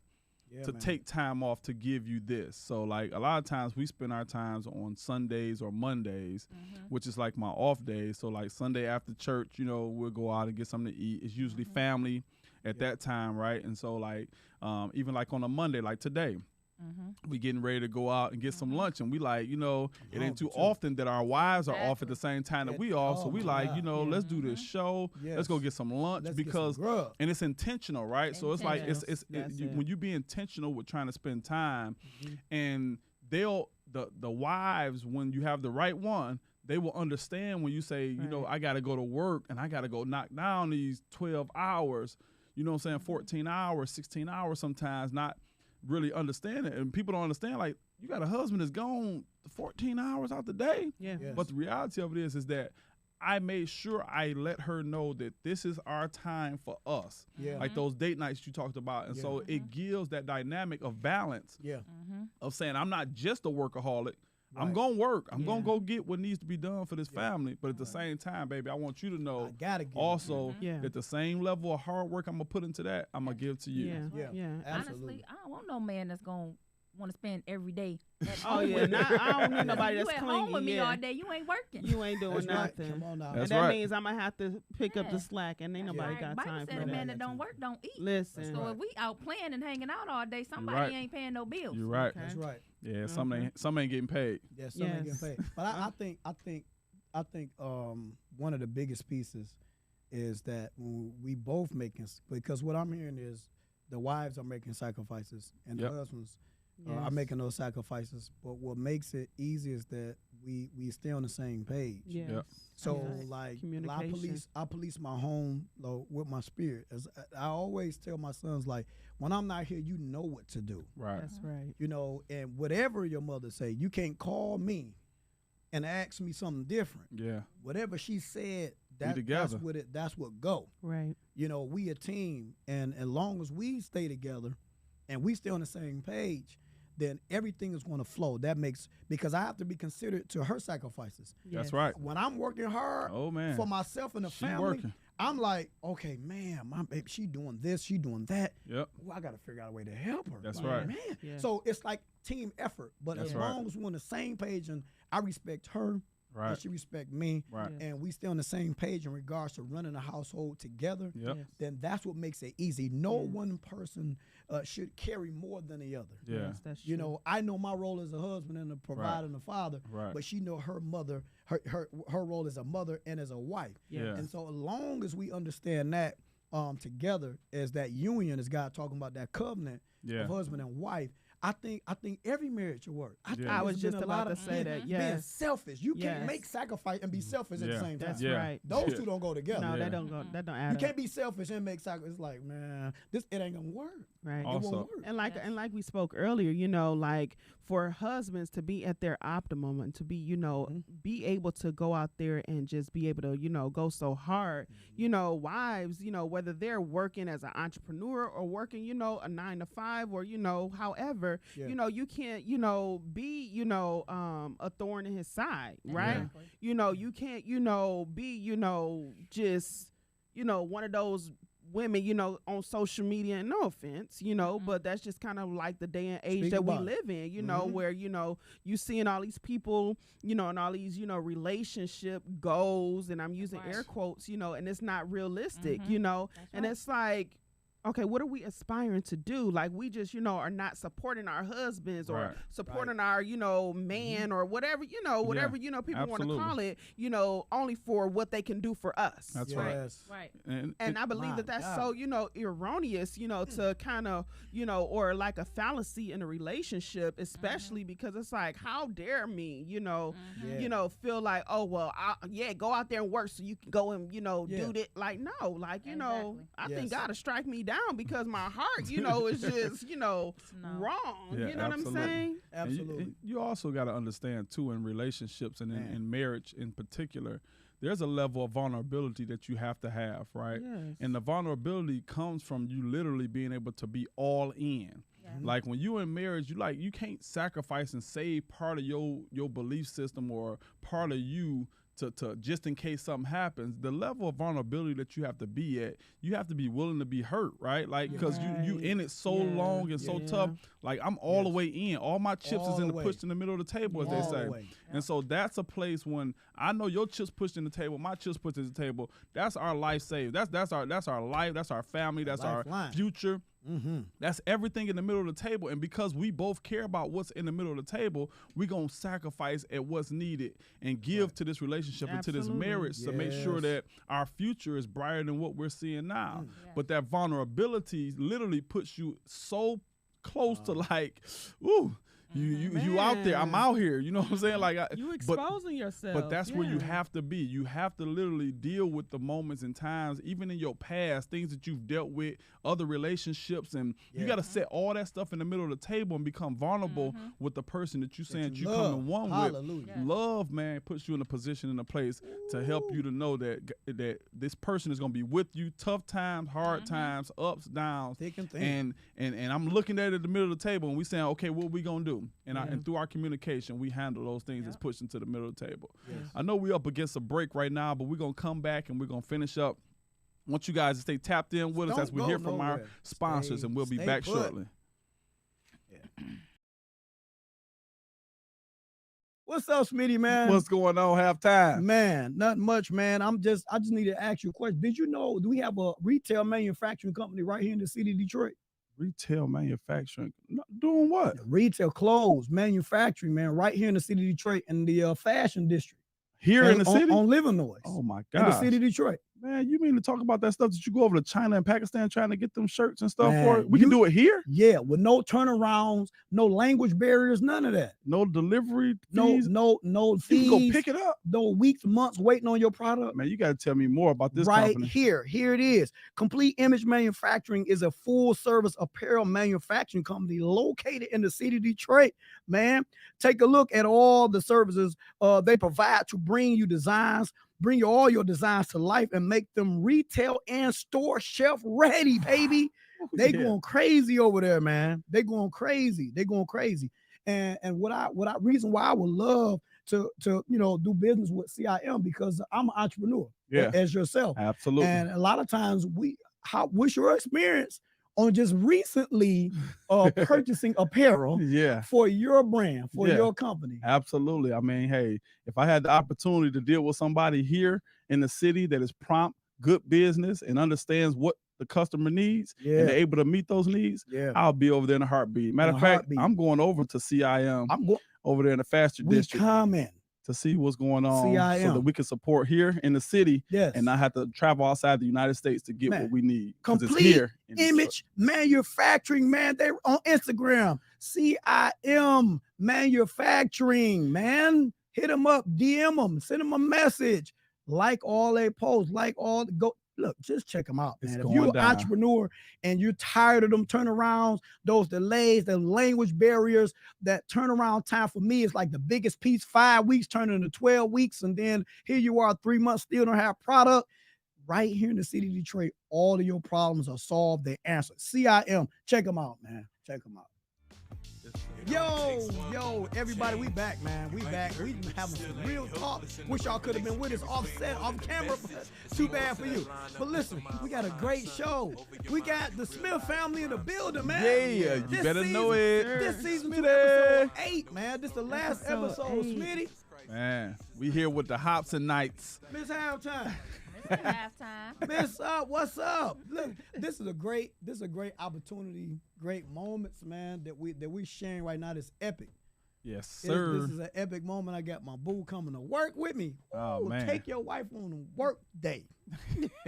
Yeah, to man. take time off to give you this. So like a lot of times we spend our times on Sundays or Mondays, which is like my off days. So like Sunday after church, you know, we'll go out and get something to eat. It's usually family at that time, right? And so like even like on a Monday, like today, we getting ready to go out and get some lunch, and we like, you know, it ain't too hungry, too. often that our wives are off at the same time that we off. So we my like, God. you know, let's do this show. Let's go Yes. get some lunch Let's get some because grub. and it's intentional, right? So it's like That's it. when you be intentional with trying to spend time, and the wives, when you have the right one, they will understand when you say, you know, I got to go to work and I got to go knock down these 12 hours, you know what I'm saying, 14 hours, 16 hours sometimes, not really understand it. And people don't understand, like, you got a husband that's gone 14 hours out the day. Yeah. Yes. But the reality of it is that I made sure I let her know that this is our time for us. Yeah. Like those date nights you talked about. And so it gives that dynamic of balance Yeah. of saying, I'm not just a workaholic. I'm gonna work. I'm gonna go get what needs to be done for this family. But at the same time, baby, I want you to know I gotta give also Yeah. that the same level of hard work I'm gonna put into that, I'm gonna give to you. Yeah. Yeah. Absolutely. Honestly, I don't want no man that's gonna want to spend every day. Oh yeah, I don't need nobody You that's at clingy. home with me yeah. all day. You ain't working. You ain't doing That's right. nothing. Come on now. That's and that right. means I'm gonna have to pick up the Yeah. slack, and ain't That's nobody right. got Bible time said for a man that. that don't work don't eat. Listen, So if we out playing and hanging out all day, somebody right. ain't paying no bills. You're right. Okay. That's right. Yeah, some ain't getting paid. Yeah, some ain't Yes. getting paid. But I think one of the biggest pieces is that when we both making, because what I'm hearing is the wives are making sacrifices and the husbands are Yes. making those sacrifices. But what makes it easy is that we stay on the same page. Yes. Yep. So Right. like Communication. I police my home with my spirit. As I always tell my sons, like when I'm not here, you know what to do. Right. That's right. You know, and whatever your mother say, you can't call me and ask me something different. Yeah. Whatever she said, together. that's what go. Right. You know, we a team, and as long as we stay together and we stay on the same page, then everything is going to flow. That makes, because I have to be considerate to her sacrifices. That's Yes. right. When I'm working hard Oh man. for myself and the She family, working. I'm like, okay, man, my baby, she doing this, she doing that. Yep. Well, I got to figure out a way to help her. That's Like, right. Man. Yeah. So it's like team effort. But That's as right. long as we're on the same page and I respect her Right. and she respect me, Right. Yeah. and we stay on the same page in regards to running a household together, Yep. Yes. then that's what makes it easy. No Yes. one person should carry more than the other. Yeah. Yes, that's You true. know, I know my role as a husband and a provider and a father, Right. but she know her mother, her role as a mother and as a wife. Yeah. And so as long as we understand that together as that union, as God talking about that covenant Yeah. of husband and wife, I think every marriage should work. Yeah. think I was there's been just a lot about to of say that. being Yes. selfish. You can't Yes. make sacrifice and be selfish at Yeah. the same time. That's Yeah. right. Those Yeah. two don't go together. No, Yeah. that don't go. That don't add You can't up. be selfish and make sacrifice. It's like, man, it ain't gonna work. Right. It Also- won't work. Yes. And like we spoke earlier, you know, like for husbands to be at their optimum and to be, you know, be able to go out there and just be able to, you know, go so hard. You know, wives, you know, whether they're working as an entrepreneur or working, you know, a 9 to 5 or, you know, however, Yeah. you know, you can't, you know, be, you know, a thorn in his side, right? Exactly. You know, you can't, you know, be, you know, just, you know, one of those women, you know, on social media, and no offense, you know, but that's just kind of like the day and age Speak that we about it. live in, you know, where, you know, you seeing all these people, you know, and all these, you know, relationship goals, and I'm using Right. air quotes, you know, and it's not realistic, you know, That's and right. it's like, okay, what are we aspiring to do? Like, we just, you know, are not supporting our husbands or Right. supporting our, you know, man or whatever, you know, whatever, you know, people want to absolutely. call it, you know, only for what they can do for us. That's right. Yes. Right. And I believe My that that's God. so, you know, erroneous, you know, to kind of, you know, or like a fallacy in a relationship, especially because it's like, how dare me, you know, Yeah. you know, feel like, oh, well, go out there and work so you can go and, you know, Yeah. do that. Like, no, like, you know, Exactly. I Yes. think God will strike me down because my heart, you know, is just, you know, No. wrong. Yeah, you know what I'm absolutely. saying? And Absolutely. you also got to understand too, in relationships and Man. in marriage in particular, there's a level of vulnerability that you have to have, right? Yes. And the vulnerability comes from you literally being able to be all in. Yeah. Like when you in marriage, you can't sacrifice and save part of your belief system or part of you to just in case something happens. The level of vulnerability that you have to be at, you have to be willing to be hurt, right? Like because you in it so Yeah. long and so Yeah. tough. Like I'm all the Yes. way in. All my chips All is in the the way. pushed in the middle of the table, as All they the say. way. And so that's a place when I know your chips pushed in the table, my chips pushed in the table. That's our life saved. That's our life. That's our family. That's our Lifeline. future. Mm-hmm. That's everything in the middle of the table. And because we both care about what's in the middle of the table, we're going to sacrifice at what's needed and give to this relationship and to this Absolutely. marriage to make sure Yes. that our future is brighter than what we're seeing now. Yeah. But that vulnerability literally puts you so close to like, ooh, you out there. I'm Man. out here. You know what I'm saying? Like, You but exposing yourself. but that's where you yeah. have to be. You have to literally deal with the moments and times, even in your past, things that you've dealt with, other relationships, and you Yeah. got to set all that stuff in the middle of the table and become vulnerable with the person that you saying you love. coming one Hallelujah. with. Yeah. Love, man, puts you in a position, in a place to help you to know that this person is gonna be with you, tough times, hard times, ups, downs, Thick and thin. and I'm looking at it at the middle of the table, and we saying, okay, what we gonna do? do. And through our communication, we handle those things that's pushed into the middle of the table. Yes. I know we're up against a break right now, but we're going to come back and we're going to finish up. I want you guys to stay tapped in with us Don't as we go hear from our nowhere. sponsors, and we'll be Stay back put. shortly. What's up, Smitty, man? What's going on? Halftime. Man, nothing much, man. I just need to ask you a question. Did you know, do we have a retail manufacturing company right here in the city of Detroit? Retail manufacturing. Doing what? Retail clothes manufacturing, man, right here in the city of Detroit in the fashion district. Here in the city? On Livernois. Oh, my In the God. city of Detroit. Man, you mean to talk about that stuff that you go over to China and Pakistan trying to get them shirts and stuff Man, for it? We can do it here? Yeah, with no turnarounds, no language barriers, none of that. No delivery No fees? no fees. You can go pick it up? No weeks, months waiting on your product. Man, you got to tell me more about this right company. Here it is. Complete Image Manufacturing is a full service apparel manufacturing company located in the city of Detroit. Man, take a look at all the services they provide to bring you designs, bring all your designs to life and make them retail and store shelf ready, baby. They going crazy over there, man. They going crazy. And reason why I would love to do business with CIM, because I'm an entrepreneur as yourself. Absolutely. And a lot of times what's your experience on just recently purchasing apparel for your brand, for your company? Absolutely. I mean, hey, if I had the opportunity to deal with somebody here in the city that is prompt, good business, and understands what the customer needs, and they're able to meet those needs, I'll be over there in a heartbeat. Matter of fact, I'm going over to CIM over there in the Faster District to see what's going on so that we can support here in the city and not have to travel outside the United States to get what we need. Complete it's here Image Manufacturing, man. They're on Instagram. CIM Manufacturing, man. Hit them up, DM them, send them a message. Like all they posts, look, just check them out, man. If you're an entrepreneur and you're tired of them turnarounds, those delays, the language barriers, that turnaround time for me is like the biggest piece. 5 weeks turning into 12 weeks. And then here you are 3 months, still don't have product. Right here in the city of Detroit, all of your problems are solved. They answer. CIM, check them out, man. Check them out. Yo, everybody, we back, man. We back. We having some real talk. Wish y'all could have been with us off camera, but too bad for you. But listen, we got a great show. We got the Smith family in the building, man. Yeah, you better know it. This season 2, episode 8, man. This is the last episode, Smitty. Man, we here with the Hops and Knights. Miss Halftime. Halftime. Miss what's up? Look, this is a great opportunity, great moments, man, that we sharing right now. This epic. Yes, sir. This is an epic moment. I got my boo coming to work with me. Oh, man. Take your wife on a work day.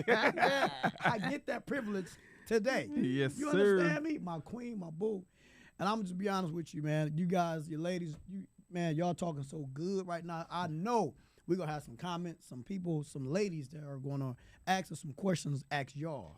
I get that privilege today. Yes, you sir. understand me? My queen, my boo. And I'm just be honest with you, man. You guys, your ladies, y'all talking so good right now. I know we're going to have some comments, some people, some ladies that are going to ask us some questions, ask y'all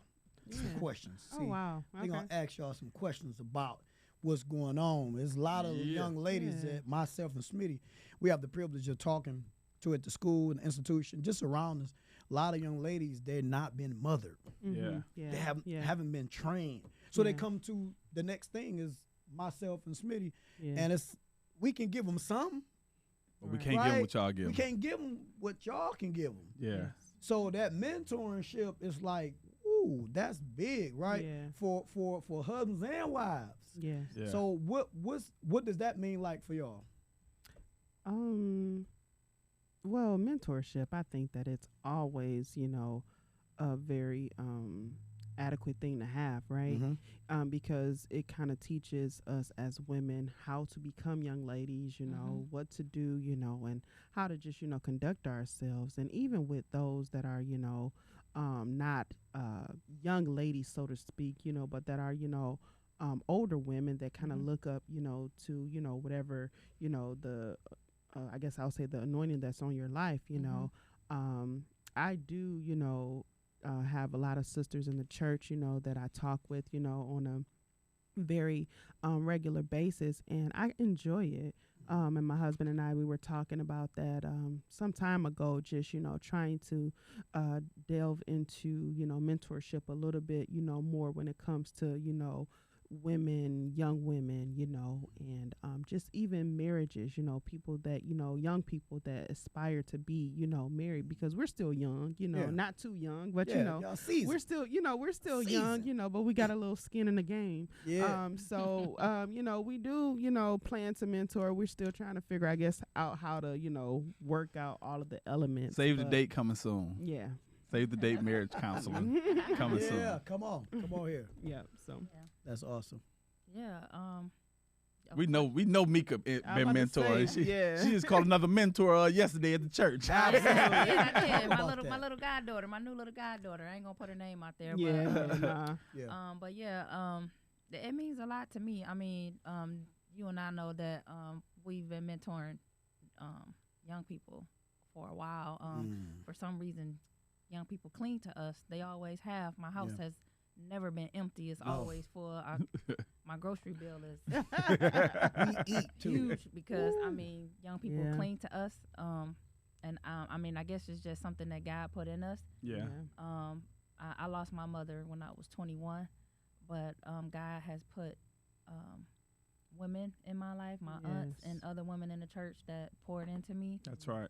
some questions. Oh, wow. They're going to ask y'all some questions about what's going on. There's a lot of young ladies that myself and Smitty, we have the privilege of talking to at the school and the institution, just around us. A lot of young ladies, they're not been mothered. They haven't been trained. So they come to the next thing is myself and Smitty, and we can give them something. But we can't give them what y'all give them. We can't give them what y'all can give them. Yeah. So that mentorship is like, ooh, that's big, right? Yeah. For husbands and wives. Yes. Yeah. So what does that mean like for y'all? Well, mentorship, I think that it's always, a very adequate thing to have, right? Because it kind of teaches us as women how to become young ladies, what to do, and how to just, conduct ourselves. And even with those that are, not young ladies, so to speak, but that are, older women that kind of look up, to, whatever, the, I guess I'll say the anointing that's on your life, I do, have a lot of sisters in the church, that I talk with, on a very regular basis, and I enjoy it. And my husband and I, we were talking about that some time ago, just, trying to delve into, mentorship a little bit, more when it comes to, women, young women, and just even marriages, people that, young people that aspire to be, married, because we're still young, Yeah. not too young, but y'all seasoned. we're still, young, Seasoned. but we got a little skin in the game. Yeah. We do, plan to mentor. We're still trying to figure, I guess, out how to, work out all of the elements. Save the but date coming soon. Yeah. Save the date marriage counseling coming Yeah, soon. come on here. Yeah. So That's awesome. Yeah. We know Mika I been about to mentoring. say, yeah. She just called another mentor yesterday at the church. Absolutely. Yeah, I did. About My that. little goddaughter, my new little goddaughter. I ain't gonna put her name out there. yeah. But, Nah. Yeah. but yeah, it means a lot to me. I mean, you and I know that we've been mentoring young people for a while. For some reason, young people cling to us. They always have. My house Yeah. has never been empty. It's No. always full. My grocery bill is We eat too. huge because I mean, young people Yeah. cling to us. And I mean, I guess it's just something that God put in us. Yeah. I lost my mother when I was 21, but God has put women in my life, my aunts and Yes. other women in the church that poured into me. That's right.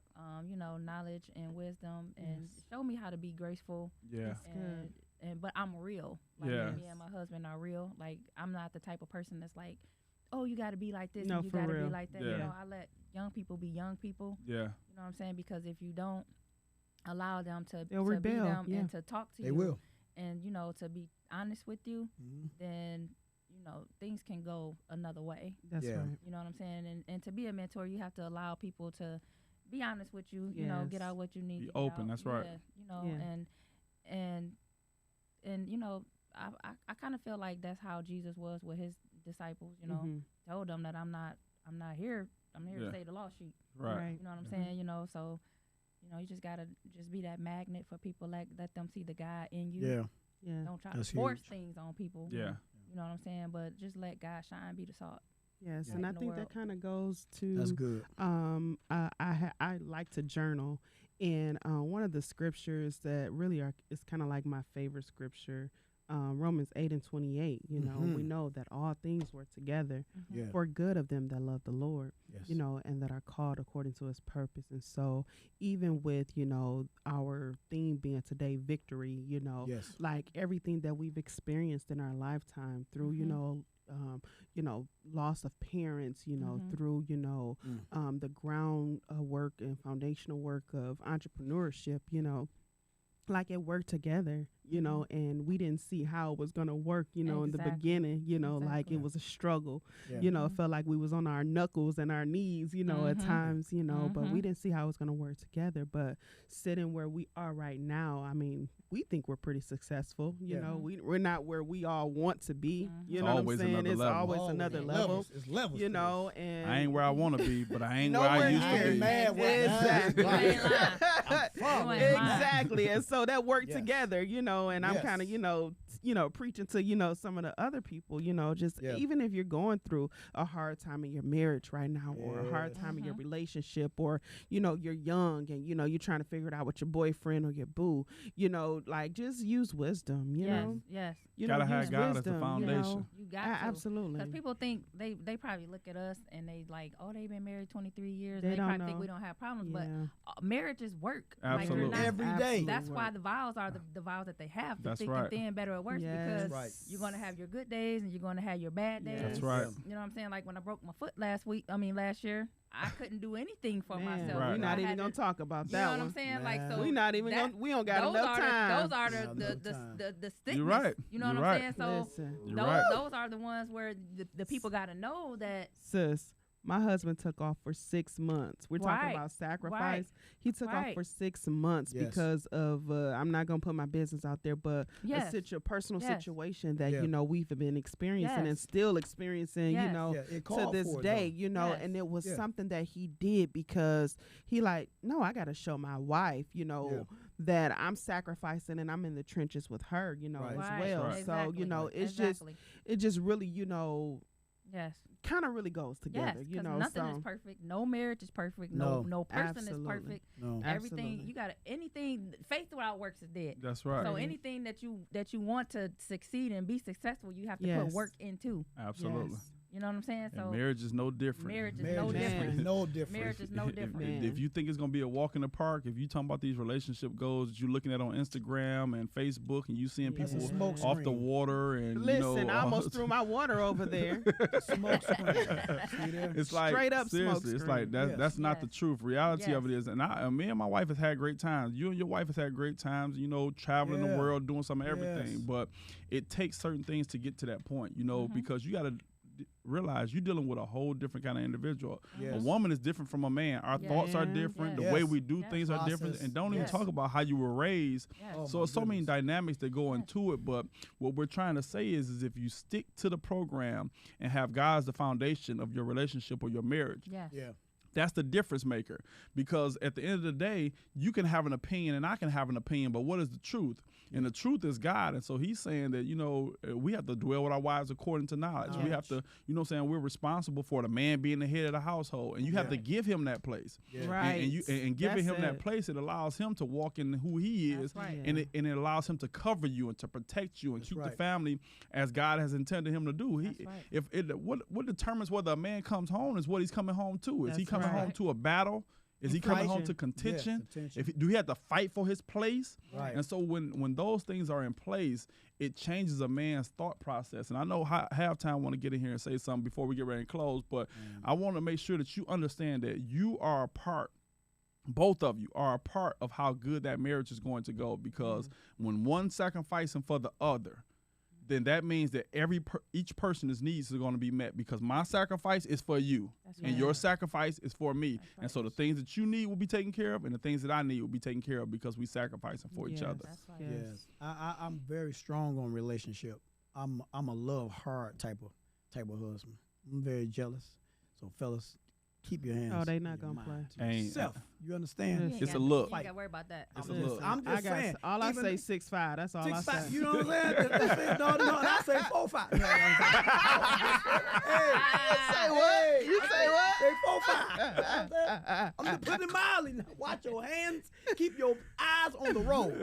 Knowledge and wisdom, and Yes. show me how to be graceful. Yeah. That's good. And but I'm real. Like Yeah. me and my husband are real. Like I'm not the type of person that's like, oh, you got to be like this, No, and you for got to be real. like that. Yeah. I let young people be young people. Yeah. You know what I'm saying? Because if you don't allow them to They'll be rebel, them yeah. and to talk to They you, will. and to be honest with you, Mhm. then things can go another way. That's Yeah. right. You know what I'm saying? And to be a mentor, you have to allow people to be honest with you. Get Yes. out what you need. Be to get open, out. that's right. Yeah, Yeah. and I kind of feel like that's how Jesus was with his disciples. Mhm. Told them that I'm not here. I'm here Yeah. to save the lost sheep. Right. You know what I'm Mhm. saying? So you just gotta just be that magnet for people. Like let them see the God in you. Yeah. Yeah. Don't try That's to force huge. things on people. Yeah. You know what I'm saying? But just let God shine, be the salt. Yes, Yeah. and I In the think that world. kind of goes to That's good. I like to journal, and one of the scriptures that really is kind of like my favorite scripture, Romans 8:28. We know that all things work together Yeah. for good of them that love the Lord, Yes. and that are called according to His purpose. And so, even with our theme being today, victory, Yes. like everything that we've experienced in our lifetime through loss of parents, through the ground work and foundational work of entrepreneurship, like it worked together, and we didn't see how it was going to work, in the Exactly. beginning, like Exactly. it was a struggle. Yeah. It felt like we was on our knuckles and our knees, at Mhm. times, but we Mhm. didn't see how it was going to work together. But sitting where we are right now, I mean, we think we're pretty successful. Yeah. We're not where we all want to be. Mhm. You know what I'm Always saying? another It's level. always another level. It's levels. And I ain't where I want to be, but I ain't where Nowhere I used I to ain't be. mad with Exactly. You ain't lying. I'm far You ain't away. lying. Exactly. And so that worked Yes. together, and I'm Yes. kind of, preaching to, some of the other people, just Yeah. even if you're going through a hard time in your marriage right now, or a hard Yes. time in your relationship, or, you're young and, you're trying to figure it out with your boyfriend or your boo, like just use wisdom, you know? Yes. You Gotta know, have use God as the wisdom, foundation. You got to. Absolutely. Because people think they probably look at us and they like, oh, they've been married 23 years. They and they don't probably think know. we don't have problems, Yeah. but marriage is work. Absolutely. Like, you're not, Every day. that's why the vows are the vows that they have. The That's thick right. and thin, better or worse, Yes. because Right. you're going to have your good days and you're going to have your bad days. That's Yes. right. You know what I'm saying? Like when I broke my foot last year, I couldn't do anything for Man, myself. Right. We're You know, not I even had going to- to talk about You that know what one. I'm saying? Like Man. so. We not even that- going we don't got those enough are time. those are No, no the time. the stickness. You're right. You know You're what I'm right. saying? So Listen, You're those, right. those are the ones where the people got to know that. sis, my husband took off for 6 months. We're talking Right. about sacrifice. He took off Right. for 6 months Yes. because of I'm not gonna put my business out there, but Yes. a personal Yes. situation that Yeah. we've been experiencing and Yes. still experiencing. Yes. Yeah, it To called this for it, day, though. Yes. and it was Yeah. something that he did because he no, I got to show my wife, Yeah. that I'm sacrificing and I'm in the trenches with her, Right. as That's well. right. So, Exactly. it's Exactly. it just really, Yes. kind of really goes together. Yes, You because know, nothing so is perfect. No marriage is perfect. No. No person Absolutely. is perfect. No. Everything Absolutely. you gotta anything faith without works is dead. That's right. So anything that you want to succeed and be successful, you have to put Yes. work into. Absolutely. Yes. You know what I'm saying? And So marriage is no different. marriage is Marriage no is different. no different. Marriage is no different. Man. If you think it's gonna be a walk in the park, if you talking about these relationship goals that you're looking at on Instagram and Facebook, and you seeing That's a people smoke off the screen. water, and Listen, I almost threw my water over there. Smoke screen. See there? It's like Straight up seriously, smoke it's like screen. that's not the Yes. truth. Reality of it Yes. is, and me and my wife has had great times. You and your wife has had great times. You know, traveling the Yeah. world, doing some of everything. Yes. But it takes certain things to get to that point. You know, Mhm. because you got to realize you're dealing with a whole different kind of individual. Yes. A woman is different from a man. Our Yes. thoughts are Yeah. different. Yes. The way we do Yes. things are different. Process. And don't even Yes. talk about how you were raised. Yes. Oh, So my it's so many goodness. dynamics that go Yes. into it. But what we're trying to say is if you stick to the program and have God as the foundation of your relationship or your marriage, Yes. Yeah. that's the difference maker. Because at the end of the day, you can have an opinion and I can have an opinion, but what is the truth? And the truth is God. And so he's saying that, we have to dwell with our wives according to knowledge. We have to, we're responsible for the man being the head of the household. And you have to give him that place. Yeah. Right. And giving That's him that it. place, it allows him to walk in who he is. That's right. And it allows him to cover you and to protect you and That's keep the right. family as God has intended him to do. That's right. What determines whether a man comes home is what he's coming home to. Is he That's coming home right. to a battle? Is he coming home to Contention. contention? Yeah, contention. Do he have to fight for his place? Right. And so when those things are in place, it changes a man's thought process. And I know Halftime want to get in here and say something before we get ready to close, but I want to make sure that you understand that you are a part. Both of you are a part of how good that marriage is going to go, because when one sacrificing for the other, then that means that each person's needs are going to be met, because my sacrifice is for you That's and right. your sacrifice is for me. That's And right. so the things that you need will be taken care of, and the things that I need will be taken care of, because we sacrificing for each Yes. other. That's right. Yes, I'm very strong on relationship. I'm a love hard type of husband. I'm very jealous. So fellas, keep your hands. Oh, they in not your gonna mind play. to Ain't- yourself. You understand? You ain't It's a got- look. You ain't got to worry about that. It's a I'm look. I'm just saying. All I even say 6'5". That's all I 6'5", say. you know what I'm saying? That's it. No, I say 4'5". No, Say what? You say what? Say 4'5". I'm just putting it mildly. Now, watch your hands. Keep your eyes on the road.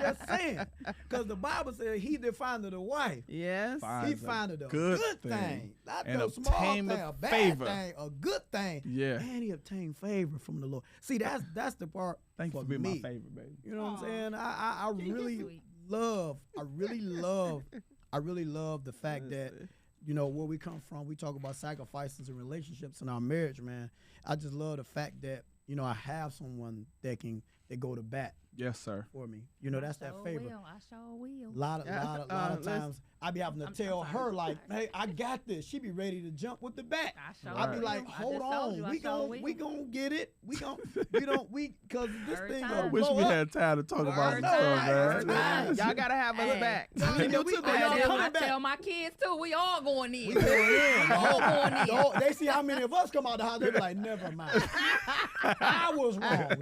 Just saying. Because the Bible says he that findeth a wife, Yes. Fine. he Finds a findeth a good good thing. thing. Not And no small obtain thing, the a bad favor. thing, a good thing. Yeah. And he obtained favor from the Lord. See, that's the part Thank you for for being me. my favorite, baby. You know what I'm Aw. saying? I really Sweet. love the fact that, where we come from, we talk about sacrifices and relationships in our marriage, man. I just love the fact that, I have someone that go to bat Yes, sir. for me. That's that Sure favor. will. I sure will. Lot of listen. times I be having to I'm tell sorry. her like, hey, I got this. She be ready to jump with the bat. I sure I be will. like, I hold just told you, on, I we sure gon' will. we gon' get it. Because this Every thing time. I gonna wish blow we up. had time to talk about Every some stuff, time. man. Every time. Y'all gotta have us Hey. back. No, We can do we- two we bad all deals. coming I back. tell my kids too. We all going in. We going in. all going in. They see how many of us come out the house. They be like, never mind. I was wrong.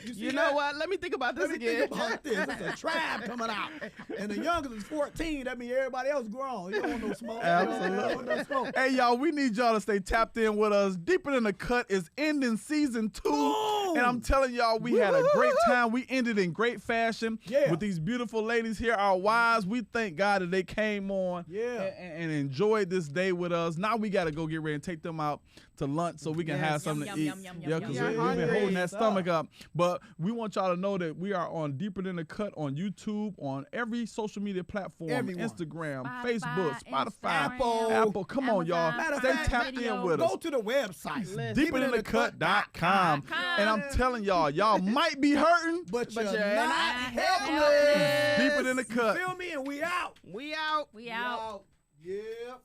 You see You know that? what? Let me think about this Let me again. think about this. It's a tribe coming out. And the youngest is 14. That means everybody else grown. You don't want no smoke. Absolutely. You don't want no smoke. Hey, y'all, we need y'all to stay tapped in with us. Deeper Than the Cut is ending season 2. Boom. And I'm telling y'all, we had a great time. We ended in great fashion Yeah. with these beautiful ladies here, our wives. We thank God that they came on Yeah. and enjoyed this day with us. Now we got to go get ready and take them out to lunch so we can Yes. have something Yum, to eat. yum, yum, Yeah, yum, because yum, we've yum. been holding that Hungry. stomach up. But we want y'all to know that we are on Deeper Than the Cut on YouTube, on every social media platform, Everyone. Instagram, Spotify, Facebook, Spotify, Instagram, Apple. Come on, y'all. Amazon, Matter of Stay fact, tapped in video. with us. Go to the website. Listen. deeperthanthecut.com. And I'm telling y'all might be hurting. But you're you're not not helpless. Deeper Than the Cut. Feel me? And we out. We out. We out. Yeah.